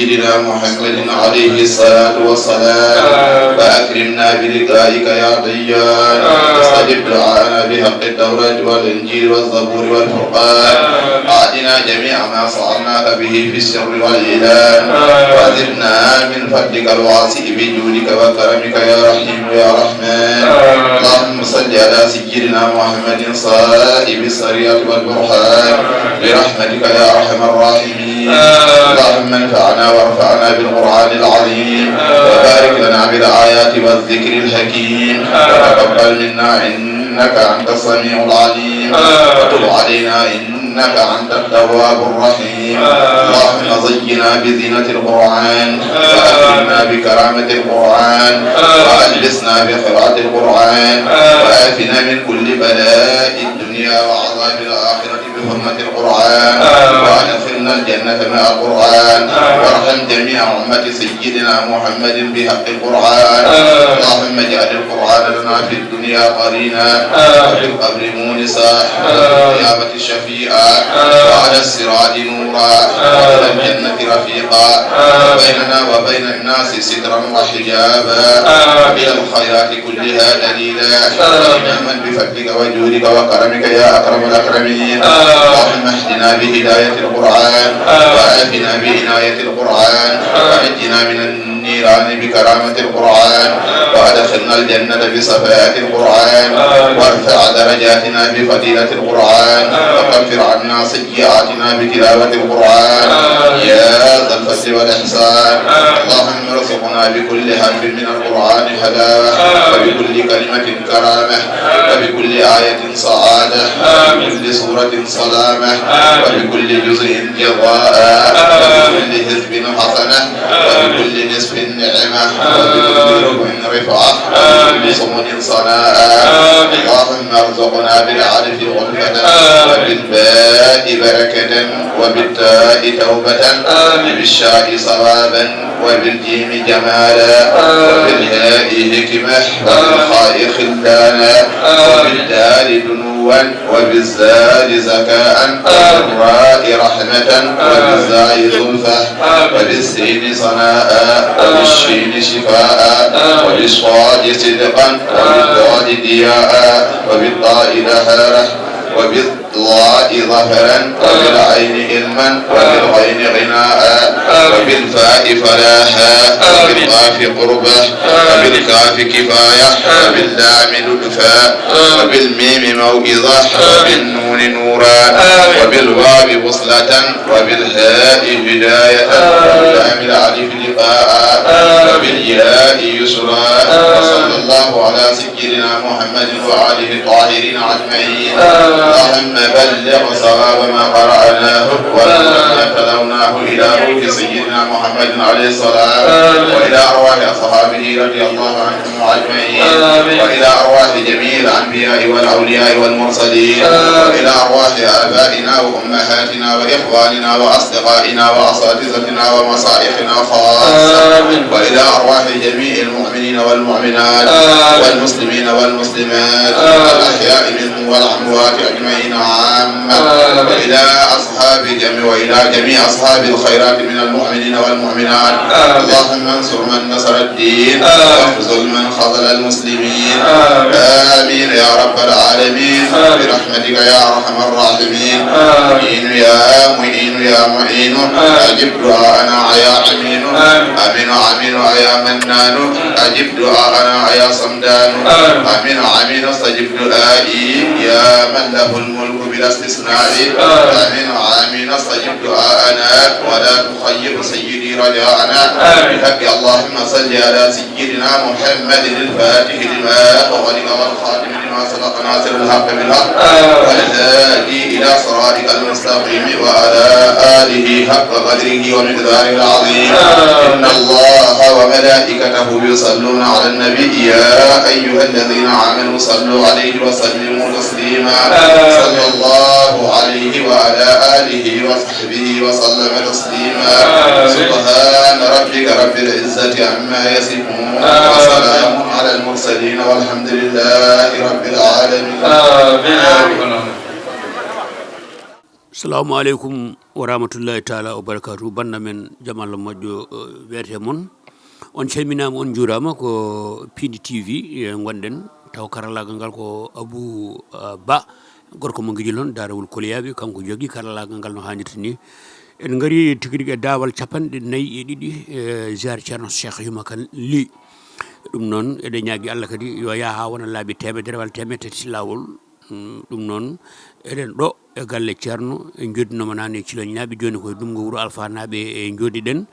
S12: سيدنا محمد عليه الصلاة والسلام فأكرمنا بلقائك يا ديان استجب دعاءنا بحق التوراة والإنجيل والزبور والفرقان أعطنا جميع ما سألناك به في السر والإعلان وزدنا من فضلك الواسع بجودك وكرمك يا رحيم يا رحمن اللهم صل على سيدنا محمد صاحب السريعة والبرهان برحمتك يا أرحم الراحمين اللهم انفعنا وارفعنا بالقرآن العظيم وبارك لنا بالآيات والذكر الحكيم وتقبل منا إنك أنت السميع العليم وتب علينا إنك أنت التواب الرحيم اللهم زينا بزينة القرآن وأكرمنا بكرامة القرآن وألبسنا بقراءة القرآن وآفنا من كل بلاء الدنيا وعذاب الآخرة بحرمة القرآن وأدخلنا الجنة مع القرآن وارحم جميع أمة سيدنا محمد بحق القرآن اللهم اجعل القرآن لنا في الدنيا قرينا وفي القبر مونسا وفي القيامة شفيعا وعلى الصراط نورا وإلى الجنة رفيقا بيننا وبين الناس سترا وحجابا وإلى الخيرات كلها دليلا إماما بفضلك وجودك وكرمك يا أكرم الأكرمين اللهم اهدنا بهداية القرآن وآتنا بعناية القرآن ونجنا من النيران بكرامة القرآن وأدخلنا الجنة بصفاءة القرآن وارفع درجاتنا بفضيلة القرآن وكفر عنا سيئاتنا بتلاوة القرآن يا ذا الفضل والإحسان اللهم ارزقنا بكل حرف من القرآن حلاوة وبكل كلمة كرامة وبكل آية سعادة وبكل سورة سلامة وبكل جزء جزاء وبكل حزب حسنة وبكل نصف نعمة وبكل ربع رفعة وبكل صمد صناء اللهم ارزقنا بالعرف غرفة وبالباء بركة وبالتاء توبة وبالشاء صوابا وبالجيم جمالا وبالهاء حكمة وبالخاء خلانا وبالدال دنوا وبالزاد زكاء وبالراء رحمة وبالزاء زلفة وبالسين صناء وبالشين شفاء وبالصاد صدقا وبالضاد ضياء وبالطاء دهارة وبالضاء ظفرا وبالعين علما وبالغين غناء وبالفاء فلاحا وبالقاف قربة وبالكاف كفاية وباللام لطفا وبالميم موئظة وبالنون نورا وبالواو وصلة وبالهاء هداية وباللام الألف لقاء وبالياء يسرا وصلى الله على سيدنا محمد وآله الطاهرين أجمعين. اللهم بلغ صواب ما قرأناه وما تلوناه إلى روح سيدنا محمد عليه الصلاة وإلى أرواح أصحابه رضي الله عنهم أجمعين وإلى أرواح جميع الأنبياء والأولياء والمرسلين وإلى أرواح آبائنا وأمهاتنا وإخواننا وأصدقائنا وأساتذتنا ومصائحنا خاصة وإلى أرواح جميع المؤمنين والمؤمنات والمسلمين والمسلمات الأحياء منهم والأموات أجمعين عامة وإلى جميع أصحاب الخيرات من المؤمنين والمؤمنات. اللهم انصر من نصر الدين واخذل من خذل المسلمين. آمين يا رب العالمين برحمتك يا أرحم الراحمين. معين يا معين يا معين أجب دعاءنا يا أمين. أمين أمين يا منان أجب دعاءنا يا صمدان. أمين أمين استجب دعائي يا من له الملك بلا استثناء. آمين آمين استجب دعاءنا ولا تخيب سيدي رجاءنا بحق اللهم صل على سيدنا محمد الفاتح لما أغلق والخاتم لما سبق ناصر الحق بالحق والهادي إلى صراطك المستقيم وعلى آله حق قدره ومقداره العظيم. إن الله وملائكته يصلون على النبي يا أيها الذين آمنوا صلوا عليه وسلموا تسليما. صلى الله عليه وعلى آله وصحبه وسلم تسليما. سبحان ربك رب العزة عما يصفون وسلام على المرسلين والحمد لله رب العالمين.
S3: Assalamu alaikum wa rahmatullahi ta'ala wa barakatuh. Banda men jamal moƴƴo wiyete mon on calminama on juurama ko Pindi TV gonɗen taw karallagal ngal ko Abou Ba gorko mo guijilon darawol koliyaɓe kanko jogui karallagal ngal no hannirta ni. En gari tigui rigui e dawal 42 ziar ceerno Cheikh Yuma Kane Ly. ɗum noon eɗen ñaagui Allah kadi yo yaa ha wona laabi temedere walla temettati lawol. ɗum noon eɗen ɗo e galle ceerno en joddinoma nane e Thilogne naaɓe joni koye Dumgo Wuro Alpha naaɓe e jooɗiɗen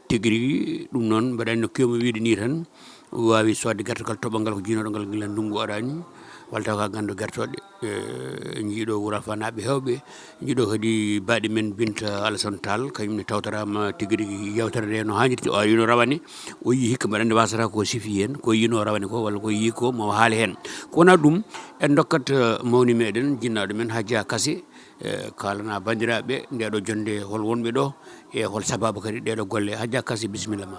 S3: tigui rigui. ɗum noon mbaɗani no kewmi wiide ni tan wawi sodde guertogal toɓɓal ngal ko jinoɗo ngal guila ndungu arani walla taw ka gando guertoɗe jiiɗo Wuro Alpha naaɓe hewɓe jiiɗo kadi baɗi men Binta Alassane Tall kañumne tawtorama tigui rigui yewtere nde no hannirta o yino rawane o yi hikka mbaɗa andi wasata ko sifi hen ko yino rawane ko walla ko yi ko mo haali hen. ko wona ɗum en dokkat mawni meɗen jinnaɗo men Hadja Kassé kalana bandiraɓe ndeɗo jonde hol wonɓe ɗo e hol sababu kadi ɗeɗo golle. Hadja Kassé bisimilla ma.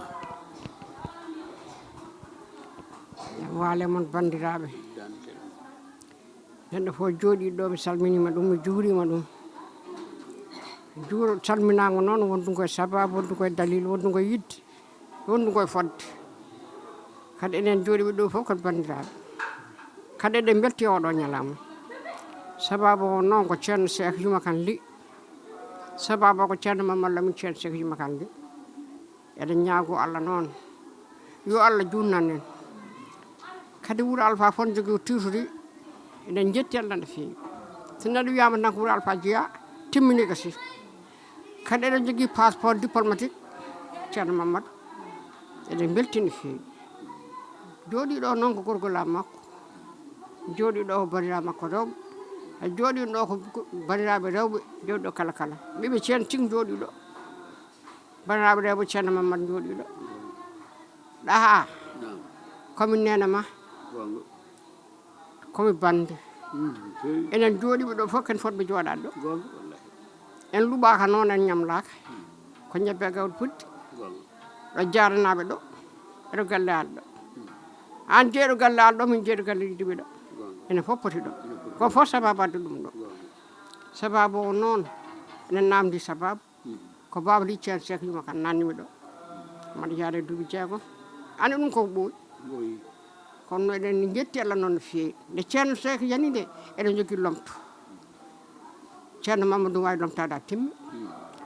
S13: waale mon bandiraɓe neɗɗo fof jooɗiɗo mi salminima ɗum mi juurima ɗum salminago noon wonɗum koye sababu wonɗum koye dalil wonɗum koye yidde wonɗum koye fodde kadi enen jooɗiɓe ɗo fof koye bandiraɓe kadi eɗen belti oɗo ñalama sababu o noon ko ceerno Cheikh Yuma Kane Ly sababu ko ceerno Mamadou Lamine ceerno Cheikh Yuma Kane Ly eɗen ñaago Allah noon yo Allah junnan en kadi Wuro Alpha fon jogui tirsudi eɗen jetti Allah no fewi so neɗɗo wiyama tan ko Wuro Alpha jeeya timmini gasi kadi eɗen jogui passeport diplomatique ceerno Mamadou eɗen belti no fewi jooɗiɗo noon ko gorgollam makko jooɗiɗo ko bandiraɓe makko rewɓe e jooɗiɗo ko bandiraɓe rewɓe jooɗiɗo kala kala ɓiɓe ceerno Ting jooɗiɗo bandiraɓe rewɓe ceerno Mamadou jooɗiɗo ɗaha komin nena ma komi bande enen jooɗiɓe ɗo fof ken fotɓe jooɗade ɗo en luɓaka noon en ñamlaka ko ñebbe gawri puddi ɗo jaranaɓe ɗo eɗo galle al ɗo an jeeɗo galle al ɗo min jeeɗo galle yidiɓe ɗo enen fof poti ɗo ko fof sababu adde ɗum ɗo sababu o noon enen namdi sababu ko baba li ceerno Cheikh Yuma Kane nannimi ɗo mbaɗa yaade duuɓi 6 andi ɗum koko ɓooyi kono eɗen jetti Allah noon no fewi nde ceerno Cheikh yani nde eɗen jogui lomto ceerno mamadou wawi lomtada timmi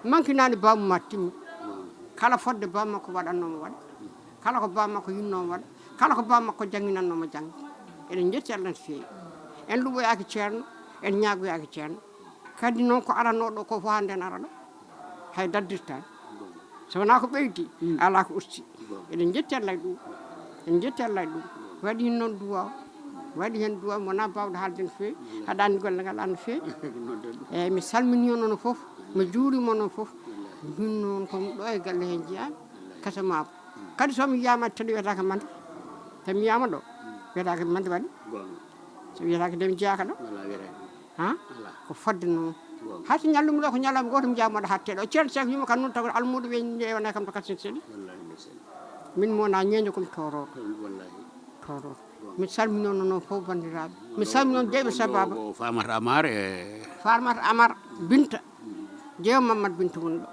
S13: mankinani bamuma timmi kala fodde bammakko waɗannomo waɗa kala ko bammakko yinnomo waɗa kala ko bammakko jangginannomo janggi eɗen jetti allah no feewi en luɓoyaki ceerno en ñagoyaki ceerno kadi noon ko aranoɗo ko fo hande en ara ɗo hay daddirtani so wona ko ɓeydi ala ko usti eɗen jetti allah e ɗum en jetti allah e ɗum waɗi hen noon duwaw waɗi hen duwaw wona bawɗo haalde no feewi haɗani golle ngal an no feewi eyyi mi salmini on noon foof mi juurima noon foof min noon komi ɗo e galle hen jeeyami kasa mabo kadi somi yiyama tele wiyatake mande somi yiyama ɗo wiyatake mande waɗi so wiyatake nde mi jeeyaka ɗo ha ko fodde noon hayso ñallumi ɗo ko ñalawma goto mi jawmoɗo hatteɗo ceerno Cheikh wima kam noon taw almuɗo ɓe ƴewana kam to kasen seeɗi min mona ñeño komi toroɗo mi salmini on noon fof bandiraɓe mi salmini on jeeɓe sababa
S3: Famata Amar e
S13: Famata Amar Binta jeewo Mamadou Binta woni ɗo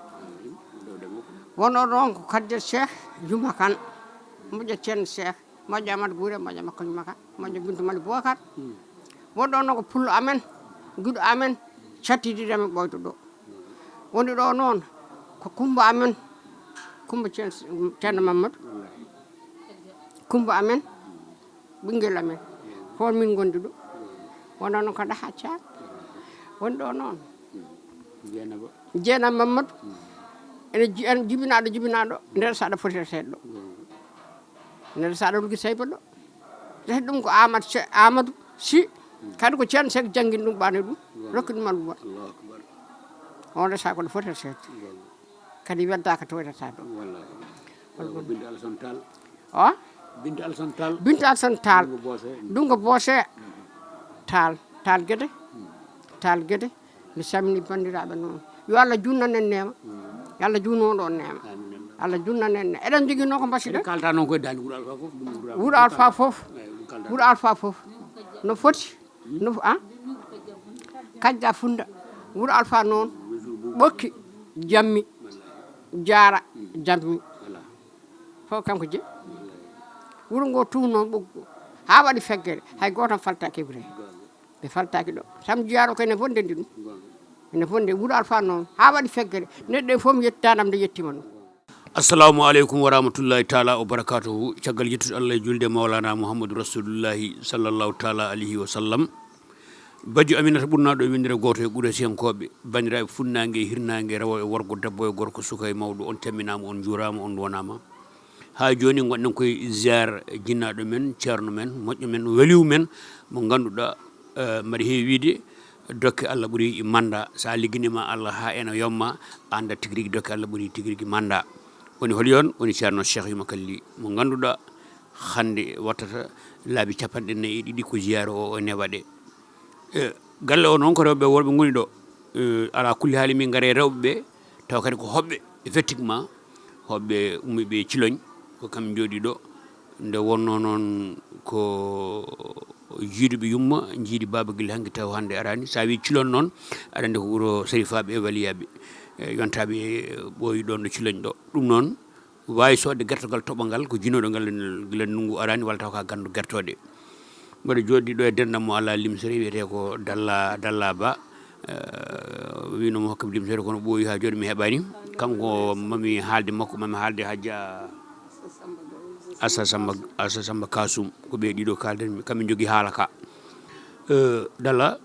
S13: wono ɗon ko kadde Cheikh Juma Kane moƴƴo ceerno Cheikh moƴƴo Amadou Bouré moƴƴo makko Juma Kane moƴƴo Binta Mali Bocar wonɗo noon ko pullo amen guiɗo amen cattidiɗamen ɓoydo ɗo woni ɗo noon ko Kumba amen Kumba ceerno Mamadou Kumba amen ɓinguel amen fon min gondi ɗo wono noon ko ɗaha caak woni ɗo noon Jeena Mamadou ene jibinaɗo nder saɗa foti reteɗo ɗo nder saɗa rugi sayba ɗo rete ɗum ko Amadou Sy kadi ko ceerno Seck janggini ɗum ɓane ɗum rokki ɗum alluwa on resa koɗo foti resede kadi weddaka to reta ɗo o Binta Alassane Tall Dungo Bosse Tall Guédé mi salmini bandiraɓe noon yo Allah junnanen nema yo Allah junnoɗo on nema Allah junnanen ne eɗen jogui noon ko mbasiɗen
S3: kalta noon koye dande
S13: Wuuro Alpha fof no foti no Kajja Funda Wuuro Alpha noon ɓokki Jammi Diara Jammi fof kanko je wuuro ngo tum noon ɓoggo ha waɗi feggere hay goto faltaki Ibrahima ɓe faltaki ɗo sam jiyaro ko ene fondedi ɗum ene fonde Wuuro Alpha noon ha waɗi feggere neɗɗo e fof mi yettitanam nde yettima ɗum
S3: assalamu aleykum wa rahmatullahi taala wa barakatuhu caggal yettude Allah e julde mawlana Mouhamadou Rasulullahi sallallahu taala alayhi wa sallam Badiou Aminata ɓurnaɗo e windire goto e ɓuure senkoɓe bandiraɓe funnague e hirnague rewo e worgo debbo e gorko suka e mawɗo on temminama on juurama on wonama ha joni gonɗen koye ziar jinnaɗo men ceerno men moƴƴo men waliw men mo ganduɗa mbaɗa heewi wiide dokke Allah ɓuuri manda sa ligguinima Allah ha ena yomma anda tigui rigui dokke Allah ɓuuri tigui rigui manda woni hol yon woni ceerno Cheikh Yuma Kalli mo ganduɗa hande wattata laabi capanɗe nayyi e ɗiɗi ko ziar o ene waɗe galle o noon ko rewɓe worɓe goni ɗo ala kulli haali min gaare rewɓeɓe taw kadi ko hoɓɓe effectivement hoɓɓe ummiɓe Cilogne ko kam jooɗi ɗo nde wonno noon ko jiiduɓe yumma jiidi baba guila hanki taw hande arani sa wi Cilogne noon aɗa andi ko wuuro sarifaɓe e waliyaɓe yontaɓe ɓooyi ɗon no Cilogne ɗo ɗum noon wawi sodde guertogal toɓogal ko jinoɗo ngal guila ndugngu arani walla taw ka gandu guertode mbaɗa joɗɗi ɗo e dendam mo ala limsere wiyete ko Dalla Ba winomo hokkam limsere kono ɓooyi ha joni mi heɓani kanko mami haalde makko mami haalde hajja Assa Samba Kasum ko ɓe ɗiɗo kalden kamin jogui haala ka Dalla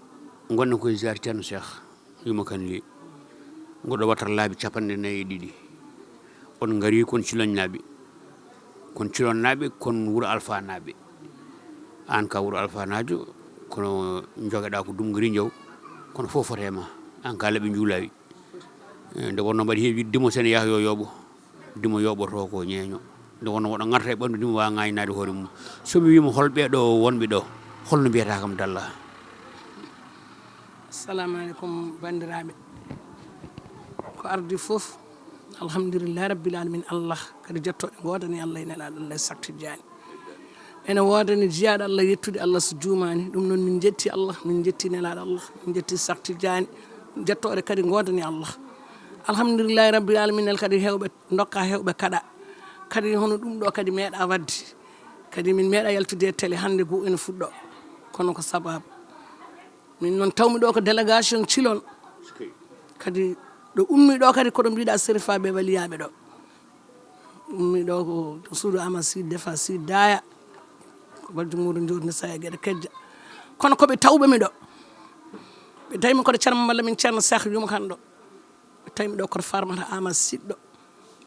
S3: gonɗen koye ziar ceerno Cheikh Yuma Kalli goɗɗo wattata laabi capanɗe nayyi e ɗiɗi on gari kon Cilogne naaɓe kon Cilogne naaɓe kon Wuuro Alpha naaɓe an ka Wuuro Alpha najo kono jogueɗa ko Dumgari Diaw kono fof fotema an ka laaɓe juulawi nde wonno mbaɗi heewi dimo sene yaaha yo yooɓo dimo yoɓoto ko ñeeño nde wonno woɗo garta e ɓandu dimo wawa gaynade hoore mum somi wima holɓeɗo wonɓe ɗo holno mbiyata kam Dalla
S9: assalamu aleykum bandiraɓe ko ardi foof alhamdulillahi rabbil alamin Allah kadi jettoɗe godani Allah e nelaɗo Allah e saktijani ene wodani jiyaɗo Allah yettude Allah so jumani ɗum noon min jetti Allah min jetti nelaɗo Allah min jetti saktijani jettoɗe kadi godani Allah alhamdulillahi rabbil alamin el kadi hewɓe dokka hewɓe kaɗa kadi hono ɗum ɗo kadi meeɗa wadde kadi min meeɗa yaltude e télé hande go ene fuɗɗo kono ko sababu min noon tawmi ɗo ko délégation Cilogne
S14: kadi ɗo ummi ɗo kadi koɗo mbiɗa sérifaɓe waliyaɓe ɗo ummi ɗo ko suudu ama si defa si daya ko balju muɗum jurni sa e gueɗe kejja kono koɓe tawɓemi ɗo ɓe tawimi koɗo ceerno malla min ceerno Cheikh Yuma Kane ɗo ɓe tawimi ɗo koto farmata ama siɗɗo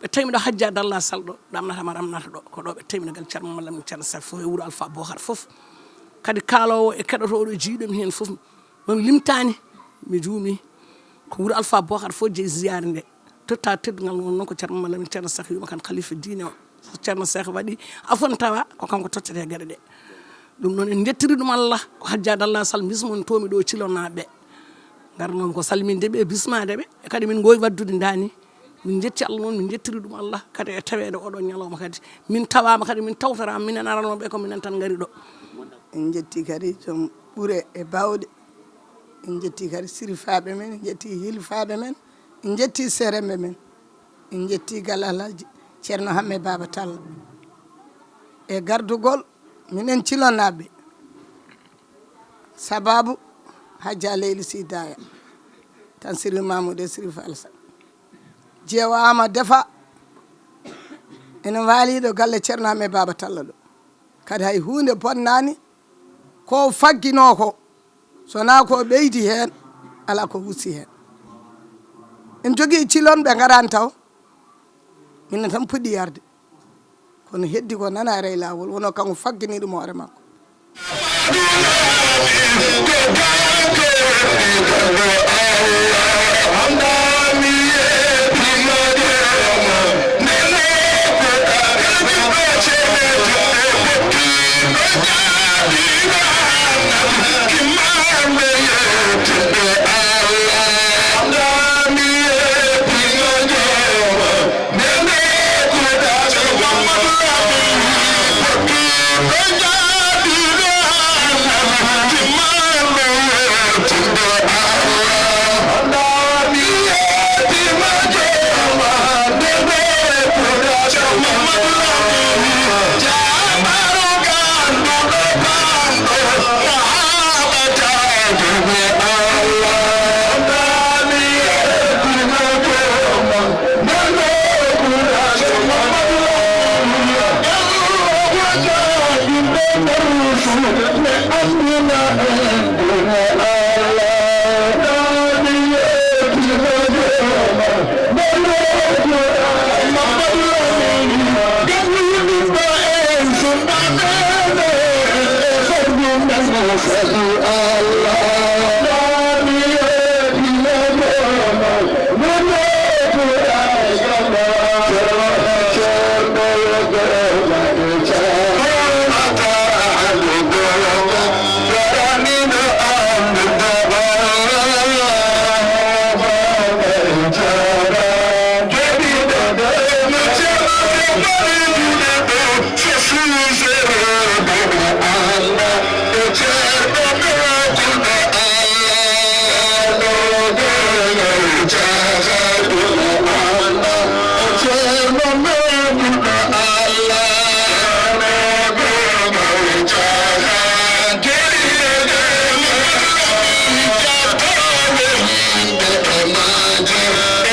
S14: ɓe tawimi ɗo hajja dalla sall ɗo ɗamnatama ɗamnata ɗo ko ɗo ɓe tawimi gal ceerno malla min ceerno Cheikh fof e wuuro Alpha Bocar fof kadi kalowo e keɗotoɗo jiiɗomi hen fof mami limtani mi juumi ko wuuro Alpha Bocar fof jeeyi ziyare nde totta teddugal ngon noon ko ceerno malla min ceerno Cheikh Yuma Kane khalifa diine o so ceerno Cheikh waɗi afon tawa ko kanko toccete gueɗe ɗe ɗum noon en jettiri ɗum Allah ko hajja dalla sall bismon tomi ɗo cilonnaɓe garnoon ko salmindeɓe e bismadeɓe e kadi min gowi waddude dani min jetti Allah noon min jettiri ɗum Allah kadi e tawede oɗo ñalawma kadi min tawama kadi min tawtorama minen aranoɓe ko minen tan gari ɗo
S15: en jetti kadi joom ɓuure e bawɗe en jetti kadi sirifaɓe men en jetti hilfaɓe men en jetti seremɓe men en jetti galalaji ceerno Hamme Baba Talla e gardugol minen cilonnaɓe sababu Hadja Leyli Sy Daya tan Siri Mamoudou e Siri Falsa jeewama defa ene waaliɗo galle ceerno Hamme Baba Talla ɗo kadi hay hunde bonnani ko faggino ko sona ko ɓeydi hen ala ko wusi hen en jogui cilonɓe garani taw minen tan puɗɗi yarde kono heddi ko nana rey lawol wono kanko faggini ɗum hoore makko
S1: محمد